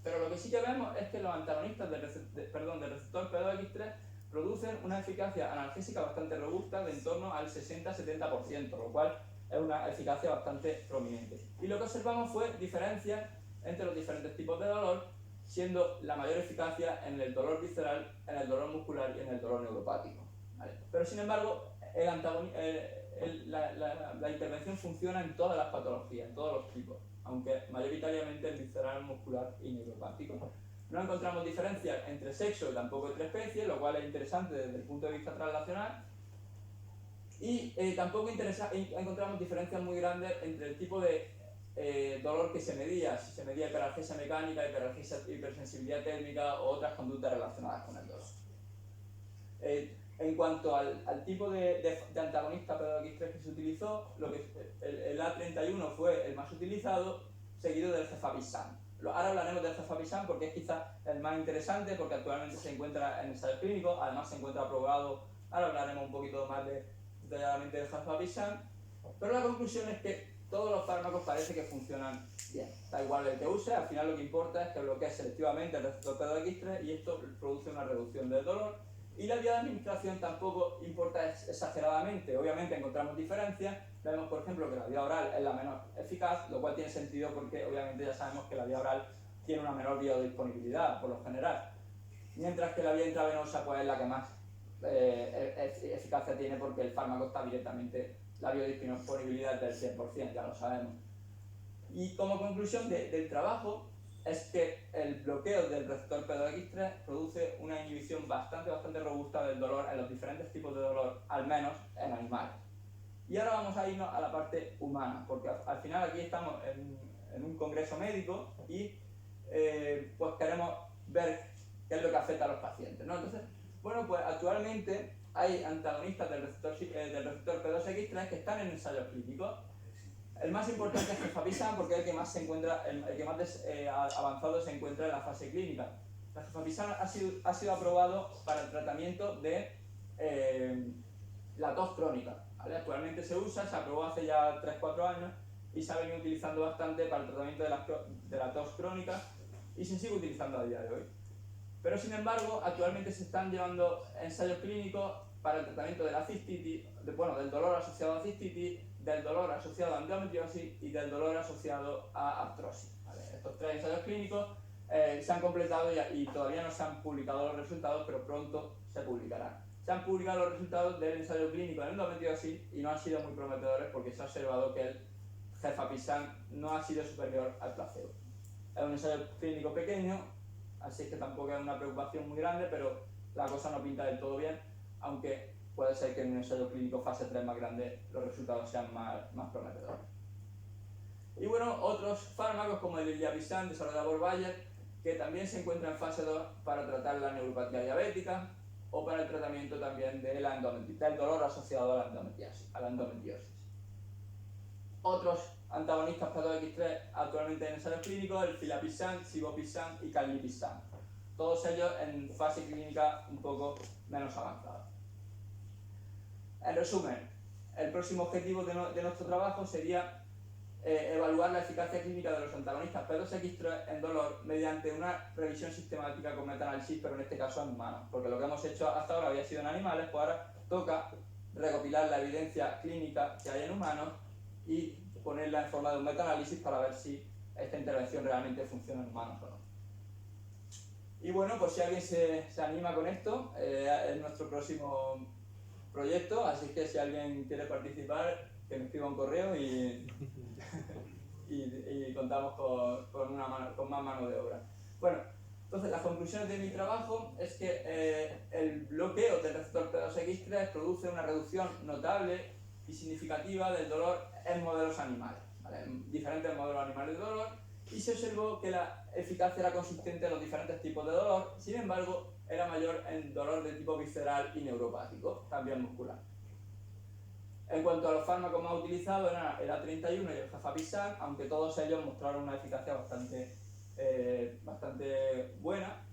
Pero lo que sí que vemos es que los antagonistas del receptor P2X3 producen una eficacia analgésica bastante robusta de en torno al 60-70%, lo cual es una eficacia bastante prominente. Y lo que observamos fue diferencias entre los diferentes tipos de dolor, siendo la mayor eficacia en el dolor visceral, en el dolor muscular y en el dolor neuropático, ¿vale? Pero sin embargo, la intervención funciona en todas las patologías, en todos los tipos, aunque mayoritariamente en visceral, muscular y neuropático. No encontramos diferencias entre sexo y tampoco entre especies, lo cual es interesante desde el punto de vista translacional. Y tampoco encontramos diferencias muy grandes entre el tipo de dolor que se medía, si se medía hiperalgesia mecánica, hipersensibilidad térmica o otras conductas relacionadas con el dolor. En cuanto al tipo de antagonista P2X3 que se utilizó, el A31 fue el más utilizado, seguido del Cefapixant. Ahora hablaremos del Cefapixant porque es quizás el más interesante, porque actualmente se encuentra en ensayos clínicos, además se encuentra aprobado. Ahora hablaremos un poquito más detalladamente del Cefapixant, pero la conclusión es que todos los fármacos parece que funcionan bien. Da igual el que use, al final lo que importa es que bloquee selectivamente el receptor P2X3 y esto produce una reducción del dolor. Y la vía de administración tampoco importa exageradamente. Obviamente encontramos diferencias. Vemos, por ejemplo, que la vía oral es la menos eficaz, lo cual tiene sentido porque obviamente ya sabemos que la vía oral tiene una menor biodisponibilidad, por lo general. Mientras que la vía intravenosa pues, es la que más eficacia tiene porque el fármaco está directamente, la biodisponibilidad es del 100%, ya lo sabemos. Y como conclusión del trabajo, es que el bloqueo del receptor P2X3 produce una inhibición bastante robusta del dolor en los diferentes tipos de dolor, al menos en animales. Y ahora vamos a irnos a la parte humana, porque al final aquí estamos en un congreso médico y pues queremos ver qué es lo que afecta a los pacientes, ¿no? Entonces, bueno, pues actualmente hay antagonistas del receptor P2X3 que están en ensayos clínicos. El más importante es Cefapixant porque es el que más avanzado se encuentra en la fase clínica. La Cefapixant ha sido aprobado para el tratamiento de la tos crónica, ¿vale? Actualmente se usa, se aprobó hace ya 3-4 años y se ha venido utilizando bastante para el tratamiento de la tos crónica y se sigue utilizando a día de hoy. Pero sin embargo, actualmente se están llevando ensayos clínicos para el tratamiento de la cistitis, del dolor asociado a cistitis, del dolor asociado a endometriosis y del dolor asociado a artrosis, ¿vale? Estos 3 ensayos clínicos se han completado y todavía no se han publicado los resultados, pero pronto se publicarán. Se han publicado los resultados del ensayo clínico de endometriosis y no han sido muy prometedores porque se ha observado que el Cefapixant no ha sido superior al placebo. Es un ensayo clínico pequeño, así que tampoco es una preocupación muy grande, pero la cosa no pinta del todo bien, aunque puede ser que en un ensayo clínico fase 3 más grande los resultados sean más prometedores. Y bueno, otros fármacos como el Iliapixant desarrollado por Bayer, que también se encuentra en fase 2 para tratar la neuropatía diabética o para el tratamiento también del dolor asociado a la endometriosis. Otros antagonistas P2X3 actualmente en ensayos clínicos, el Filapixant, Sivopixant y Calnipixant. Todos ellos en fase clínica un poco menos avanzada. En resumen, el próximo objetivo de nuestro trabajo sería evaluar la eficacia clínica de los antagonistas P2X3 en dolor mediante una revisión sistemática con metaanálisis, pero en este caso en humanos, porque lo que hemos hecho hasta ahora había sido en animales, pues ahora toca recopilar la evidencia clínica que hay en humanos y ponerla en forma de un metaanálisis para ver si esta intervención realmente funciona en humanos o no. Y bueno, pues si alguien se anima con esto, es nuestro próximo proyecto, así que si alguien quiere participar, que me escriba un correo y contamos con más mano de obra. Bueno, entonces las conclusiones de mi trabajo es que el bloqueo del receptor P2X3 produce una reducción notable y significativa del dolor en modelos animales, ¿vale? En diferentes modelos animales de dolor, y se observó que la eficacia era consistente en los diferentes tipos de dolor, sin embargo era mayor en dolor de tipo visceral y neuropático, también muscular. En cuanto a los fármacos más utilizados eran el A31 y el Gefapixant, aunque todos ellos mostraron una eficacia bastante buena,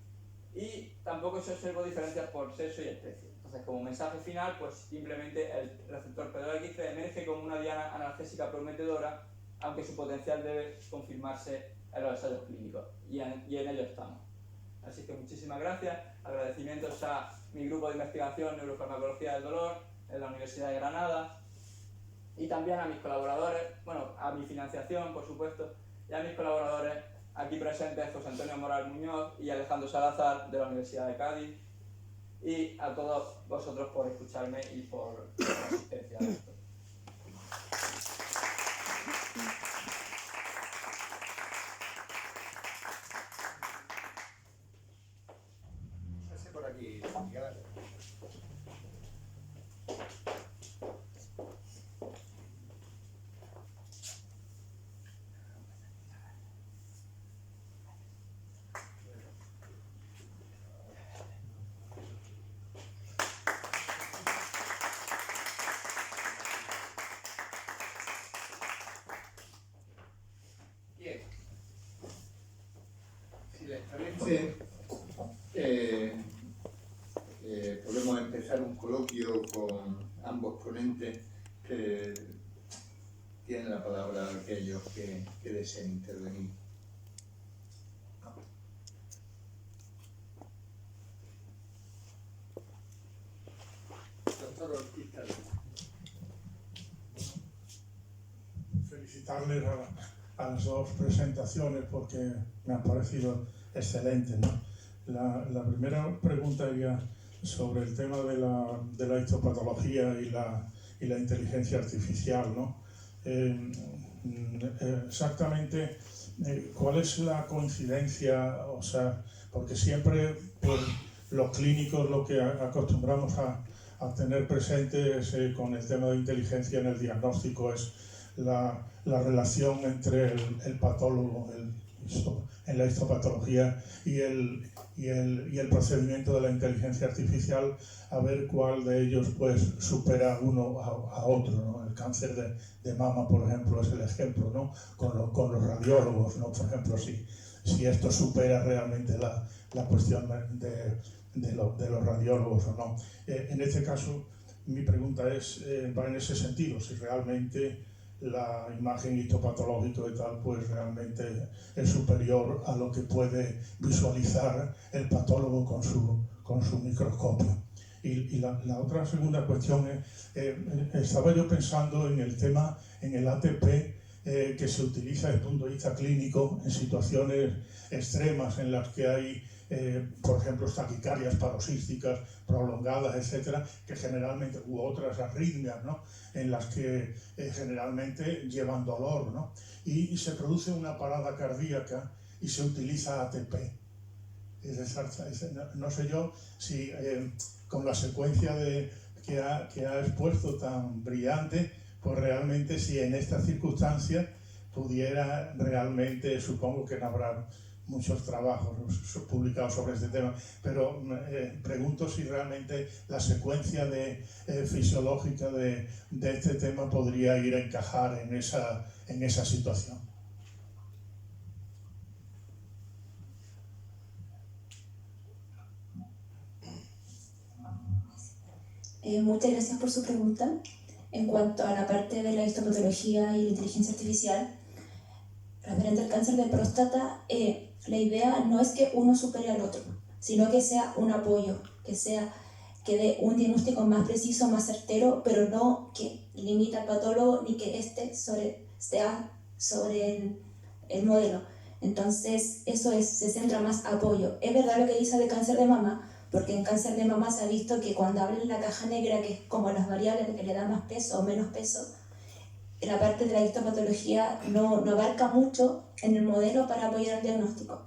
y tampoco se observó diferencias por sexo y especie. Entonces, como mensaje final, pues simplemente el receptor P2X3 emerge como una diana analgésica prometedora, aunque su potencial debe confirmarse en los ensayos clínicos, y en ello estamos. Así que muchísimas gracias, agradecimientos a mi grupo de investigación Neurofarmacología del Dolor en la Universidad de Granada, y también a mis colaboradores, bueno, a mi financiación, por supuesto, y a mis colaboradores aquí presentes, José Antonio Moral Muñoz y Alejandro Salazar, de la Universidad de Cádiz, y a todos vosotros por escucharme y por la asistencia a esto. Por aquí, Miguel. Bien. Si les parece, podemos empezar un coloquio con ambos ponentes que tienen la palabra aquellos que deseen intervenir. Doctor Ortiz. Felicitarles a las dos presentaciones porque me han parecido excelentes, ¿no? La primera pregunta era sobre el tema de la histopatología y la inteligencia artificial, ¿no? Exactamente, ¿cuál es la coincidencia? O sea, porque siempre pues, los clínicos lo que acostumbramos a tener presentes con el tema de inteligencia en el diagnóstico es la relación entre el patólogo en la histopatología y el procedimiento de la inteligencia artificial, a ver cuál de ellos pues supera uno a otro, ¿no? El cáncer de mama, por ejemplo, es el ejemplo, ¿no? Con los radiólogos, ¿no? Por ejemplo, si esto supera realmente la cuestión de los radiólogos o no. En este caso, mi pregunta va en ese sentido, si realmente la imagen histopatológica y tal, pues realmente es superior a lo que puede visualizar el patólogo con su microscopio. Y la otra segunda cuestión es, estaba yo pensando en el tema, en el ATP que se utiliza desde el punto de vista clínico en situaciones extremas en las que hay por ejemplo, taquicardias paroxísticas prolongadas, etcétera, que generalmente, u otras arritmias, ¿no? En las que generalmente llevan dolor, ¿no? Y se produce una parada cardíaca y se utiliza ATP. No sé yo si con la secuencia que ha expuesto tan brillante, pues realmente si en estas circunstancias pudiera realmente, supongo que no habrá muchos trabajos publicados sobre este tema, pero pregunto si realmente la secuencia fisiológica de este tema podría ir a encajar en esa situación. Muchas gracias por su pregunta. En cuanto a la parte de la histopatología y la inteligencia artificial, referente al cáncer de próstata, la idea no es que uno supere al otro, sino que sea un apoyo, que dé un diagnóstico más preciso, más certero, pero no que limite al patólogo ni que esté sobre el modelo. Entonces, se centra más apoyo. Es verdad lo que dice de cáncer de mama, porque en cáncer de mama se ha visto que cuando abren la caja negra, que es como las variables que le dan más peso o menos peso, la parte de la histopatología no abarca mucho en el modelo para apoyar el diagnóstico.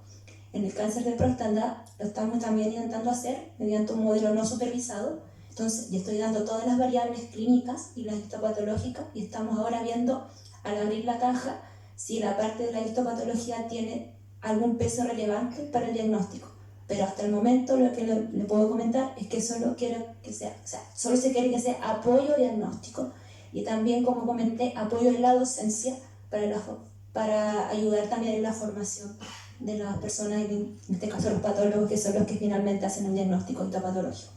En el cáncer de próstata lo estamos también intentando hacer mediante un modelo no supervisado. Entonces, yo estoy dando todas las variables clínicas y las histopatológicas y estamos ahora viendo, al abrir la caja, si la parte de la histopatología tiene algún peso relevante para el diagnóstico. Pero hasta el momento lo que le puedo comentar es que solo quiero que sea, solo se quiere que sea apoyo diagnóstico y también, como comenté, apoyo en la docencia para ayudar también en la formación de las personas, en este caso los patólogos, que son los que finalmente hacen el diagnóstico histopatológico.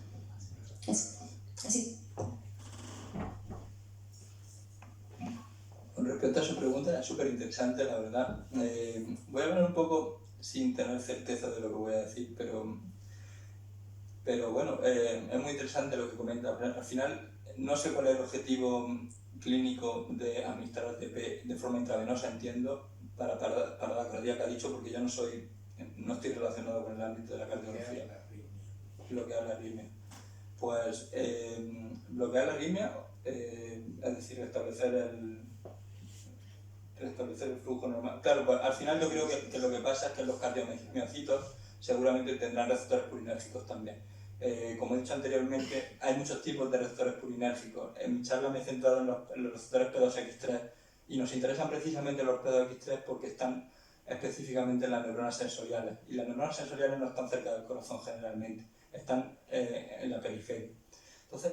Eso, así. Con respecto a su pregunta, es súper interesante, la verdad. Voy a hablar un poco sin tener certeza de lo que voy a decir, pero bueno, es muy interesante lo que comenta. Al final, no sé cuál es el objetivo clínico de administrar ATP de forma intravenosa, entiendo, para la cardíaca, dicho, porque yo no estoy relacionado con el ámbito de la cardiología. Bloquear la arritmia. Pues bloquear la arritmia, es decir, restablecer el flujo normal. Claro, pues al final yo creo que lo que pasa es que los cardiomiocitos seguramente tendrán receptores purinérgicos también. Como he dicho anteriormente, hay muchos tipos de receptores purinérgicos. En mi charla me he centrado en los receptores P2X3 y nos interesan precisamente los P2X3 porque están específicamente en las neuronas sensoriales. Y las neuronas sensoriales no están cerca del corazón generalmente, están en la periferia. Entonces,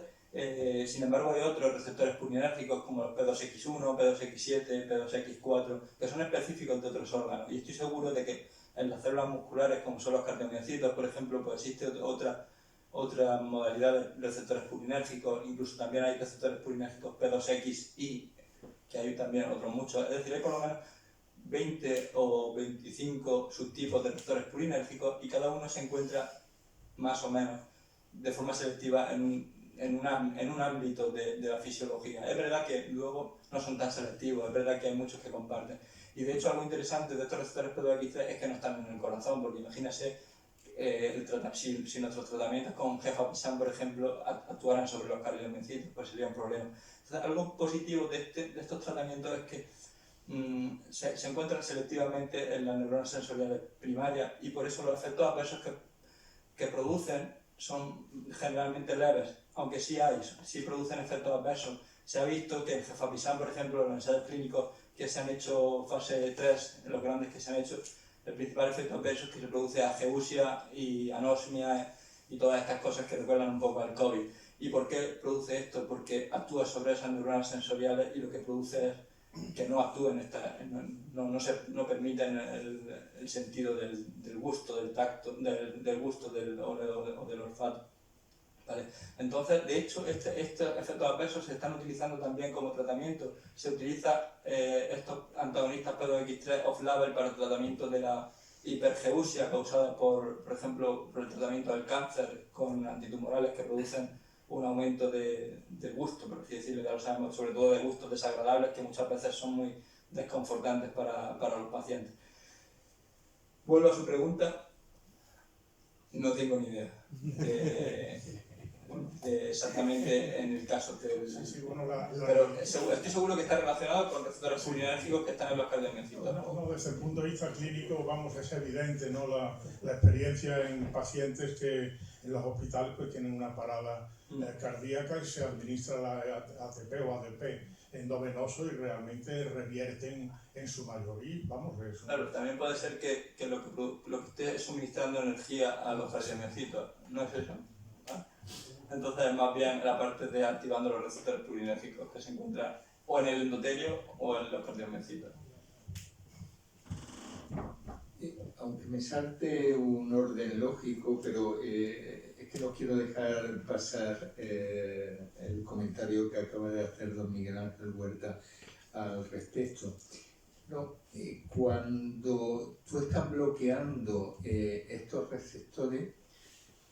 sin embargo, hay otros receptores purinérgicos como los P2X1, P2X7, P2X4, que son específicos de otros órganos. Y estoy seguro de que en las células musculares, como son los cardiomiocitos, por ejemplo, pues existe otra modalidad de receptores purinérgicos. Incluso también hay receptores purinérgicos P2XY, que hay también otros muchos. Es decir, hay por lo menos 20 o 25 subtipos de receptores purinérgicos y cada uno se encuentra más o menos de forma selectiva en un ámbito de la fisiología. Es verdad que luego no son tan selectivos, es verdad que hay muchos que comparten. Y de hecho algo interesante de estos receptores P2X3 es que no están en el corazón, porque imagínese si nuestros tratamientos con gefapixant, por ejemplo, actuaran sobre los cardiomiocitos, pues sería un problema. Entonces, algo positivo de estos tratamientos es que se encuentran selectivamente en las neuronas sensoriales primarias y por eso los efectos adversos que producen son generalmente leves, aunque sí producen efectos adversos. Se ha visto que el gefapixant, por ejemplo, en los ensayos clínicos que se han hecho fase 3, en los grandes que se han hecho, el principal efecto adverso es que se produce ageusia y anosmia y todas estas cosas que recuerdan un poco al COVID. ¿Y por qué produce esto? Porque actúa sobre esas neuronas sensoriales y lo que produce es que no actúen, no permiten el sentido del gusto, del tacto, del gusto o del olfato. ¿Vale? Entonces, de hecho, estos efectos adversos se están utilizando también como tratamiento. Se utiliza estos antagonistas P2X3 off-label para el tratamiento de la hipergeusia causada por ejemplo, por el tratamiento del cáncer con antitumorales que producen un aumento de gusto, por así decirlo, ya lo sabemos, sobre todo de gustos desagradables que muchas veces son muy desconfortantes para los pacientes. Vuelvo a su pregunta, no tengo ni idea de exactamente en el caso del... Pero estoy seguro que está relacionado con receptores purinérgicos que están en los cardiomiocitos. No, desde el punto de vista clínico, vamos, es evidente, ¿no? La experiencia en pacientes que en los hospitales pues tienen una parada cardíaca y se administra la ATP o ADP endovenoso y realmente revierten en su mayoría, vamos, eso. Claro, también puede ser que lo que esté suministrando energía a los cardiomiocitos, ¿no es eso? ¿Ah? Entonces, más bien la parte de activando los receptores purinérgicos que se encuentran o en el endotelio o en los cardiomiocitos. Aunque me salte un orden lógico, pero es que no quiero dejar pasar el comentario que acaba de hacer don Miguel Ángel Huerta al respecto. No, cuando tú estás bloqueando estos receptores,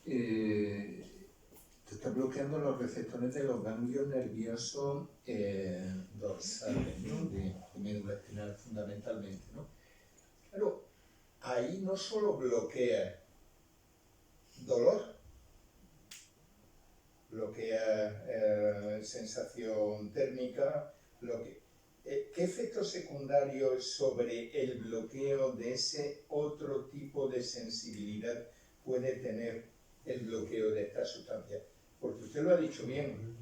tú estás bloqueando los receptores de los ganglios nerviosos dorsales, ¿no? de médula espinal fundamentalmente, ¿no? Claro, ahí no solo bloquea dolor, bloquea sensación térmica, ¿qué efectos secundarios sobre el bloqueo de ese otro tipo de sensibilidad puede tener el bloqueo de esta sustancia? Porque usted lo ha dicho bien,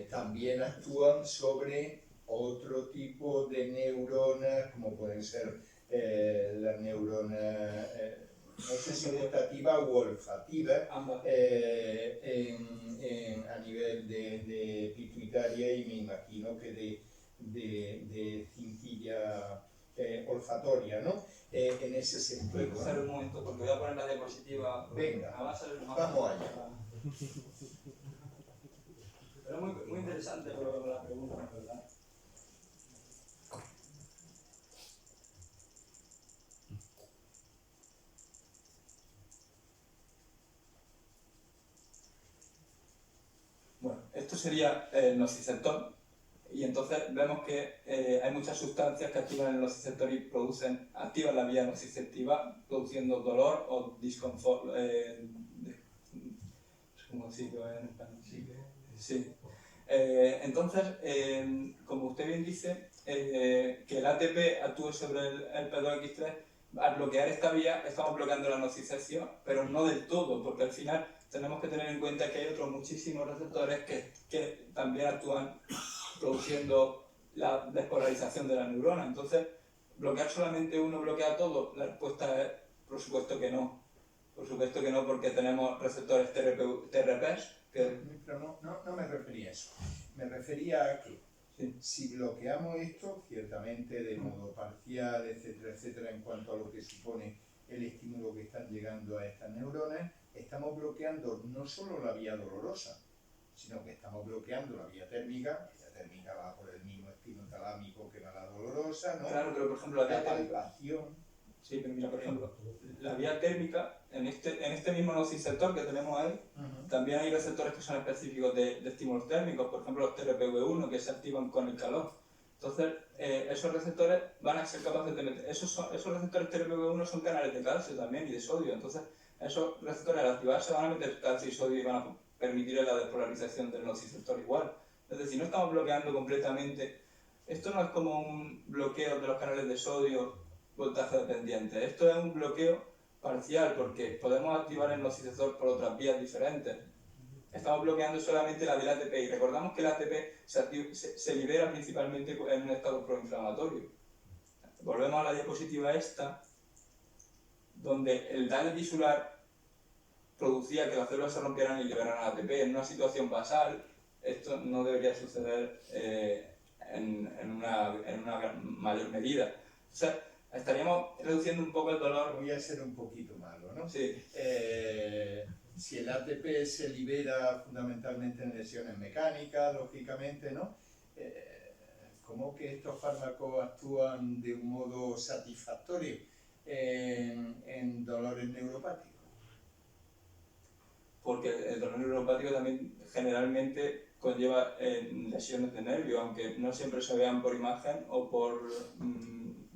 también actúan sobre otro tipo de neuronas, como pueden ser las neuronas, no sé si gustativa o olfativa, a nivel de pituitaria y me imagino que de cintilla olfatoria, ¿no? En ese sentido. Voy a pasar un momento porque voy a poner la diapositiva. Venga, vamos allá. Pero muy, muy interesante la pregunta, ¿verdad? Bueno, esto sería el nociceptor, y entonces vemos que hay muchas sustancias que activan el nociceptor y activan la vía nociceptiva, produciendo dolor o disconfort. ¿Cómo decirlo en español? Sí. Entonces, como usted bien dice, que el ATP actúe sobre el P2X3, al bloquear esta vía estamos bloqueando la nocicepción, pero no del todo, porque al final tenemos que tener en cuenta que hay otros muchísimos receptores que también actúan produciendo la despolarización de la neurona. Entonces, ¿bloquear solamente uno bloquea todo? La respuesta es, por supuesto que no. Por supuesto que no, porque tenemos receptores TRPs que... Pero no me refería a eso. Me refería a que si bloqueamos esto, ciertamente de modo parcial, etcétera, etcétera, en cuanto a lo que supone el estímulo que están llegando a estas neuronas, estamos bloqueando no solo la vía dolorosa, sino que estamos bloqueando la vía térmica. La vía térmica va por el mismo espino talámico que va la dolorosa, ¿no? Claro, pero por ejemplo la vía térmica... Sí, pero mira, por ejemplo, la vía térmica, en este mismo nociceptor que tenemos ahí, también hay receptores que son específicos de estímulos térmicos, por ejemplo los TRPV1 que se activan con el calor. Entonces, esos receptores van a ser capaces de meter... Esos receptores TRPV1 son canales de calcio también y de sodio, entonces esos receptores al activarse van a meter calcio y sodio y van a permitir la despolarización del nociceptor igual. Es decir, no estamos bloqueando completamente. Esto no es como un bloqueo de los canales de sodio voltaje dependiente. Esto es un bloqueo parcial porque podemos activar el nociceptor por otras vías diferentes. Estamos bloqueando solamente la del ATP y recordamos que el ATP se libera principalmente en un estado proinflamatorio. Volvemos a la diapositiva esta, donde el daño tisular producía que las células se rompieran y liberaran ATP. En una situación basal, esto no debería suceder en una mayor medida. O sea, estaríamos reduciendo un poco el dolor. Voy a ser un poquito malo, ¿no? Sí. Si el ATP se libera fundamentalmente en lesiones mecánicas, lógicamente, ¿no? ¿Cómo que estos fármacos actúan de un modo satisfactorio en dolores neuropáticos? Porque el dolor neuropático también generalmente conlleva lesiones de nervio, aunque no siempre se vean por imagen o por...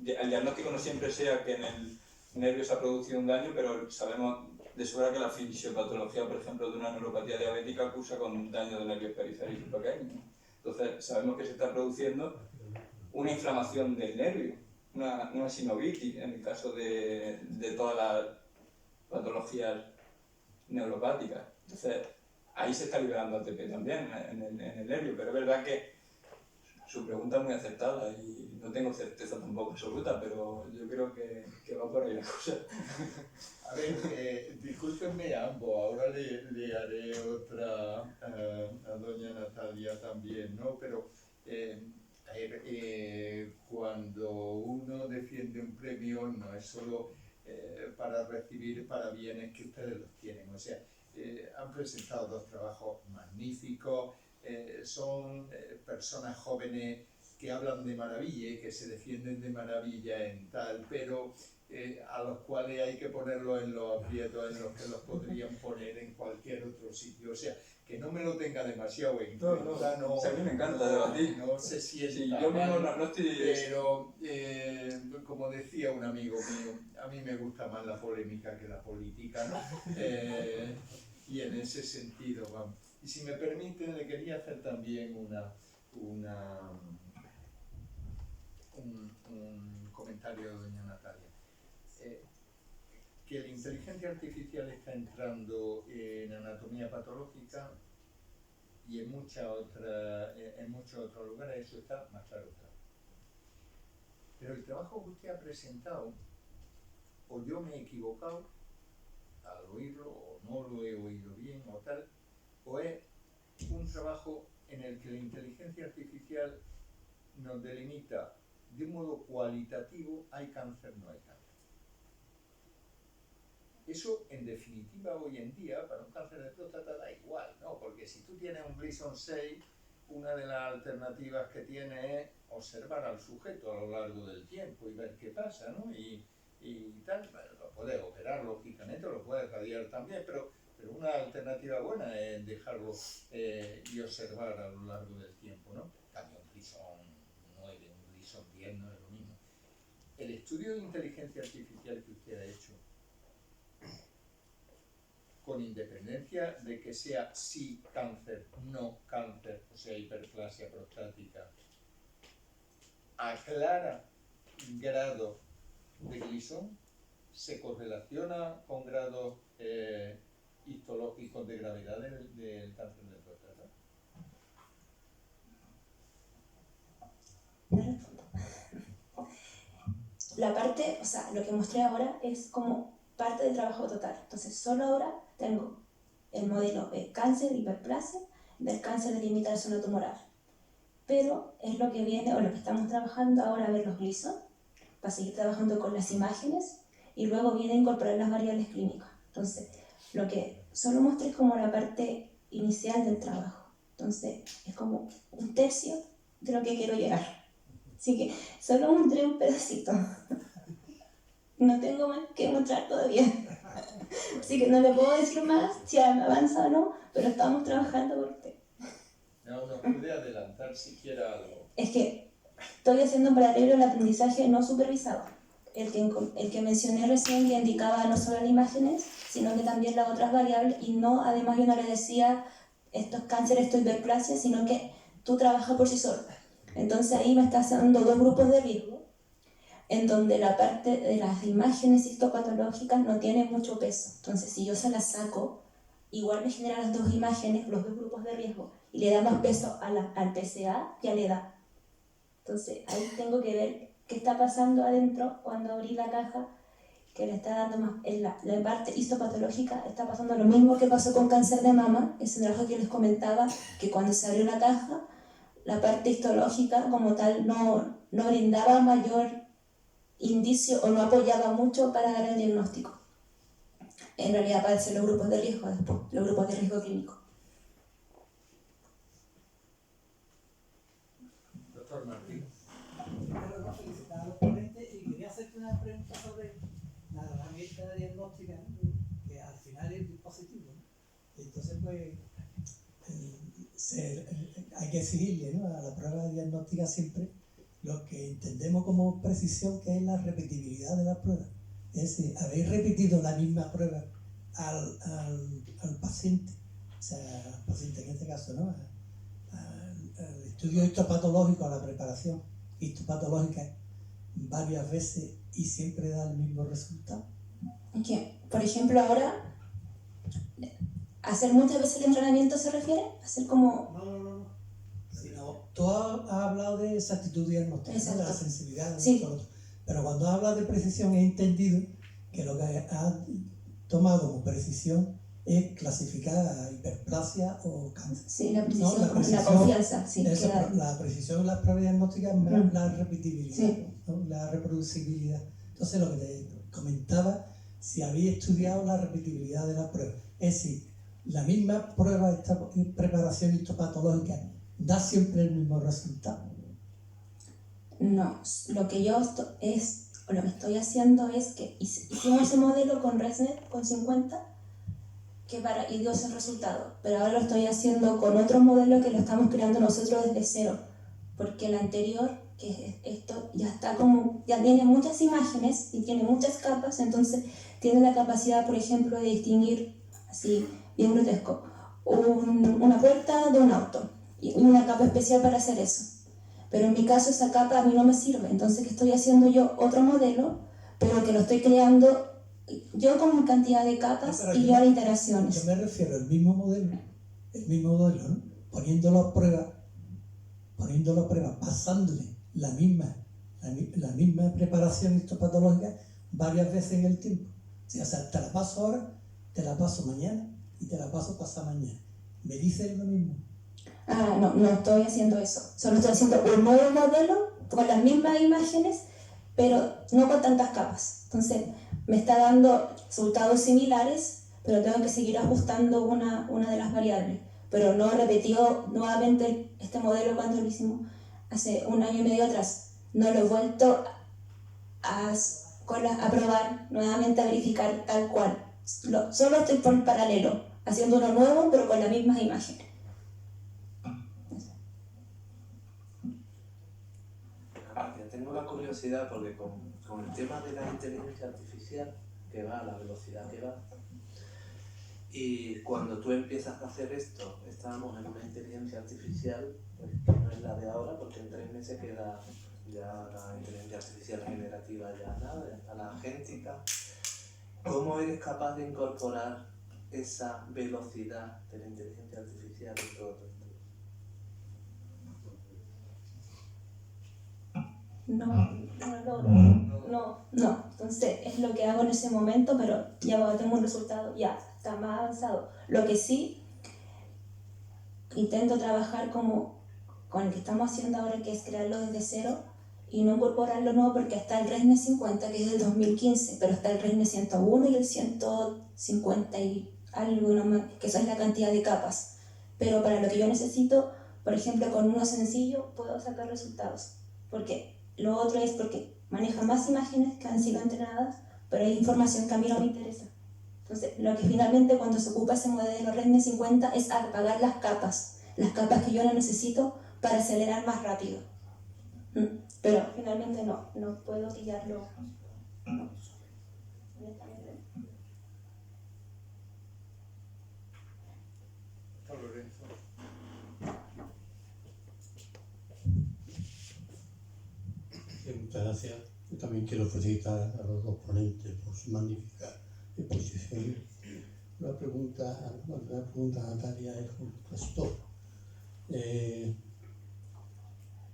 el diagnóstico no siempre sea que en el nervio se ha producido un daño, pero sabemos de sobra que la fisiopatología, por ejemplo, de una neuropatía diabética cursa con un daño de nervios periféricos pequeños. Entonces, sabemos que se está produciendo una inflamación del nervio, una sinovitis, en el caso de todas las patologías neuropáticas. Entonces, ahí se está liberando ATP también en el nervio, pero es verdad que su pregunta es muy acertada y no tengo certeza tampoco absoluta, pero yo creo que va por ahí la cosa. A ver, discúlpenme ambos, ahora le haré otra a doña Natalia también, ¿no? Pero cuando uno defiende un premio no es solo para recibir parabienes que ustedes los tienen, o sea, han presentado dos trabajos magníficos, son personas jóvenes que hablan de maravilla y que se defienden de maravilla en tal, pero a los cuales hay que ponerlos en los aprietos en los que los podrían poner en cualquier otro sitio. O sea, que no me lo tenga demasiado en cuenta. No, o sea, a mí me encanta debatir. No se sienta sí, yo mismo no estoy... Pero, como decía un amigo mío, a mí me gusta más la polémica que la política, ¿no? Y en ese sentido, vamos. Y si me permiten, le quería hacer también un comentario de doña Natalia. Que la inteligencia artificial está entrando en anatomía patológica y en muchos otros lugares, eso está más claro. Pero el trabajo que usted ha presentado, o yo me he equivocado al oírlo, o no lo he oído bien, o tal, o es un trabajo en el que la inteligencia artificial nos delimita de un modo cualitativo, hay cáncer, no hay cáncer. Eso, en definitiva, hoy en día, para un cáncer de próstata da igual, ¿no? Porque si tú tienes un Gleason 6, una de las alternativas que tiene es observar al sujeto a lo largo del tiempo y ver qué pasa, ¿no? Y tal, bueno, lo puedes operar, lógicamente, lo puedes radiar también, pero una alternativa buena es dejarlo y observar a lo largo del tiempo, ¿no? Cambio un Gleason 9, un Gleason 10 no es lo mismo. El estudio de inteligencia artificial que usted ha hecho, con independencia de que sea sí cáncer, no cáncer, o sea, hiperplasia prostática, aclara grado de Gleason, se correlaciona con grados histológicos de gravedad del cáncer de próstata. La parte, o sea, lo que mostré ahora es como parte del trabajo total. Entonces, solo ahora tengo el modelo de cáncer, hiperplasia, del cáncer de limitar zona tumoral. Pero es lo que viene, o lo que estamos trabajando ahora, a ver los Gleason, para seguir trabajando con las imágenes, y luego viene a incorporar las variables clínicas. Entonces, lo que solo mostré es como la parte inicial del trabajo. Entonces, es como un tercio de lo que quiero llegar. Así que solo mostré un pedacito. No tengo más que mostrar todavía. Así que no le puedo decir más si avanza o no, pero estamos trabajando por usted. No puede adelantar siquiera algo. Es que estoy haciendo un paralelo el aprendizaje no supervisado. El que mencioné recién, que indicaba no solo las imágenes, sino que también las otras variables, y no, además yo no le decía esto es cáncer, esto es hiperplasia, sino que tú trabajas por sí solo. Entonces ahí me estás dando dos grupos de riesgo, en donde la parte de las imágenes histopatológicas no tiene mucho peso. Entonces si yo se las saco, igual me genera las dos imágenes, los dos grupos de riesgo, y le da más peso al PSA que a la edad. Entonces ahí tengo que ver qué está pasando adentro cuando abrí la caja, que le está dando más, en la parte histopatológica está pasando lo mismo que pasó con cáncer de mama, ese trabajo que les comentaba, que cuando se abrió la caja, la parte histológica como tal no brindaba mayor indicio o no apoyaba mucho para dar el diagnóstico. En realidad aparecen los grupos de riesgo después, los grupos de riesgo clínico. Doctor Martín. Bueno, felicitar a los ponentes y quería hacerte una pregunta sobre la herramienta diagnóstica, que al final es dispositivo, ¿no? Entonces, pues, hay que exigirle, ¿no?, a la prueba diagnóstica siempre lo que entendemos como precisión, que es la repetibilidad de la prueba. Es decir, habéis repetido la misma prueba al paciente, o sea, al paciente en este caso, ¿no?, al estudio histopatológico, a la preparación histopatológica varias veces y siempre da el mismo resultado. Es que, por ejemplo, ahora, ¿hacer muchas veces el entrenamiento se refiere? ¿Hacer como...? No. Sino, tú has hablado de exactitud diagnóstica, ¿no?, de la sensibilidad, sí. Todo. Pero cuando hablas de precisión he entendido que lo que has tomado como precisión es clasificar a hiperplasia o cáncer. Sí, la precisión, ¿no? la confianza. Sí, eso, la precisión en las pruebas diagnósticas es más la repetibilidad, sí, ¿no?, la reproducibilidad. Entonces, lo que te comentaba, si había estudiado la repetibilidad de la prueba, es decir, la misma prueba de preparación histopatológica da siempre el mismo resultado. No, lo que estoy haciendo es que hicimos ese modelo con ResNet, con 50, y dio ese resultado, pero ahora lo estoy haciendo con otro modelo que lo estamos creando nosotros desde cero, porque el anterior, que esto ya tiene muchas imágenes y tiene muchas capas, entonces tiene la capacidad, por ejemplo, de distinguir, así bien grotesco, una puerta de un auto y una capa especial para hacer eso. Pero en mi caso esa capa a mí no me sirve, entonces que estoy haciendo yo otro modelo, pero que lo estoy creando yo con mi cantidad de capas y yo a las iteraciones. Yo me refiero al mismo modelo, ¿no? Poniéndolo a prueba, pasándole la misma preparación histopatológica varias veces en el tiempo. O sea, te la paso ahora, te la paso mañana y te la paso pasado mañana. ¿Me dices lo mismo? No estoy haciendo eso. Solo estoy haciendo un nuevo modelo con las mismas imágenes, pero no con tantas capas. Entonces, me está dando resultados similares, pero tengo que seguir ajustando una de las variables. Pero no he repetido nuevamente este modelo cuando lo hicimos hace 1 año y medio atrás. No lo he vuelto a probar nuevamente, a verificar tal cual. Solo estoy por paralelo, haciendo uno nuevo, pero con las mismas imágenes. Tengo la curiosidad porque con el tema de la inteligencia artificial, que va a la velocidad que va, y cuando tú empiezas a hacer esto, estábamos en una inteligencia artificial pues, que no es la de ahora, porque en 3 meses queda ya la inteligencia artificial generativa, ya nada, ya está la agéntica. ¿Cómo eres capaz de incorporar esa velocidad de la inteligencia artificial en todo esto? No. Entonces es lo que hago en ese momento, pero ya cuando tengo un resultado ya está más avanzado. Lo que sí intento trabajar como con el que estamos haciendo ahora, que es crearlo desde cero y no incorporarlo nuevo, porque está el RESNE 50, que es del 2015, pero está el RESNE 101 y el 150 y algo, que eso es la cantidad de capas. Pero para lo que yo necesito, por ejemplo, con uno sencillo puedo sacar resultados, porque lo otro es porque maneja más imágenes que han sido entrenadas, pero hay información que a mí no me interesa. Entonces, lo que finalmente cuando se ocupa ese modelo RESNE 50 es apagar las capas que yo no necesito para acelerar más rápido. Pero finalmente no puedo pillarlo. No. Muchas gracias. Yo también quiero felicitar a los 2 ponentes por su magnífica exposición. La pregunta a Natalia es casi todo.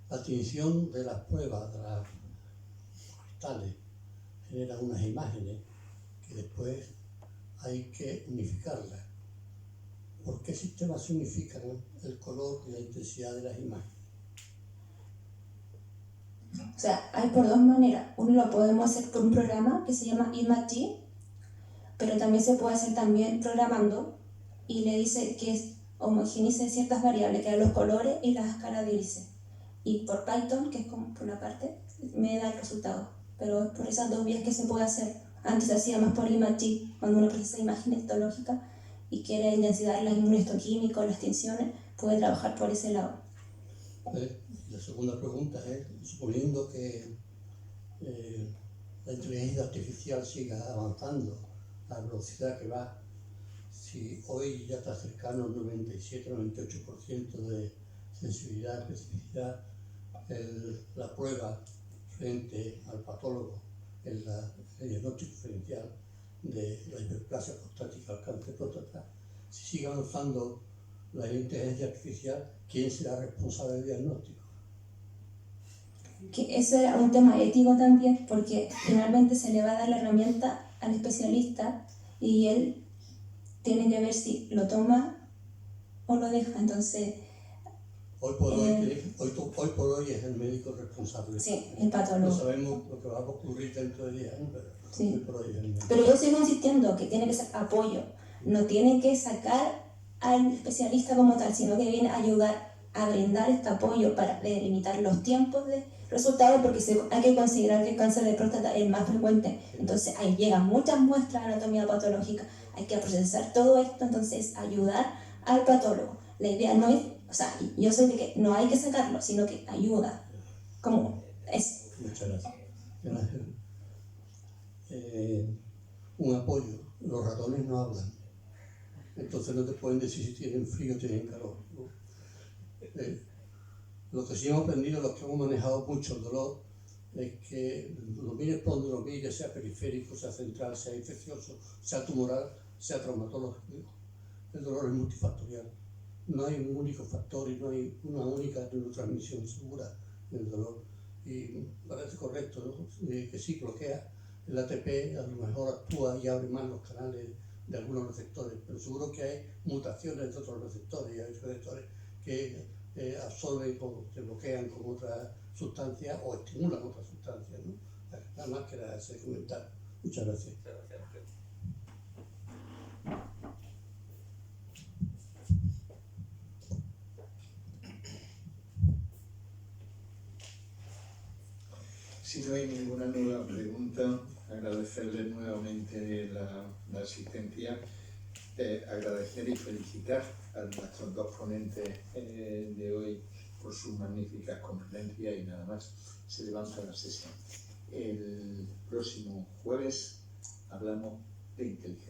La adquisición de las pruebas de las cristales genera unas imágenes que después hay que unificarlas. ¿Por qué sistemas se unifican el color y la intensidad de las imágenes? O sea, hay por 2 maneras. Uno lo podemos hacer por un programa que se llama ImageG, pero también se puede hacer también programando y le dice que homogenice ciertas variables, que eran los colores y las escalas de grises. Y por Python, que es como por una parte, me da el resultado. Pero es por esas 2 vías que se puede hacer. Antes se hacía más por ImageG, cuando uno procesa imagen histológica y quiere identificar las inmunohistoquímicos, las tensiones, puede trabajar por ese lado. La segunda pregunta es, suponiendo que la inteligencia artificial siga avanzando a la velocidad que va, si hoy ya está cercano al 97-98% de sensibilidad, especificidad, la prueba frente al patólogo en el diagnóstico diferencial de la hiperplasia prostática, el cáncer de próstata, si sigue avanzando la inteligencia artificial, ¿quién será responsable del diagnóstico? Que eso era un tema ético también, porque finalmente se le va a dar la herramienta al especialista y él tiene que ver si lo toma o lo deja. Entonces, hoy por hoy es el médico responsable. Sí, el patólogo. No sabemos lo que va a ocurrir dentro de 10 años, pero Sí. hoy por hoy es el médico. Pero yo sigo insistiendo que tiene que ser apoyo, no tiene que sacar al especialista como tal, sino que viene a ayudar a brindar este apoyo para delimitar los tiempos de resultados, porque hay que considerar que el cáncer de próstata es el más frecuente. Entonces ahí llegan muchas muestras de anatomía patológica, hay que procesar todo esto, entonces ayudar al patólogo. La idea no es, o sea, yo soy de que no hay que sacarlo, sino que ayuda, como es. Muchas gracias. Un apoyo. Los ratones no hablan. entonces no te pueden decir si tienen frío o tienen calor, ¿no? Lo que sí hemos aprendido, los que hemos manejado mucho el dolor, es que lo mires por donde lo mires, sea periférico, sea central, sea infeccioso, sea tumoral, sea traumatológico, el dolor es multifactorial. No hay un único factor y no hay una única neurotransmisión segura del dolor. Y parece correcto, ¿no? Que sí bloquea el ATP, a lo mejor actúa y abre más los canales de algunos receptores, pero seguro que hay mutaciones de otros receptores, y hay receptores que absorben o se bloquean con otra sustancia o estimulan otras sustancias, ¿no? Nada más que era ese comentario. Muchas gracias. Si no hay ninguna nueva pregunta, agradecerle nuevamente la asistencia, agradecer y felicitar a nuestros dos ponentes de hoy por sus magníficas conferencias y nada más. Se levanta la sesión. El próximo jueves hablamos de inteligencia.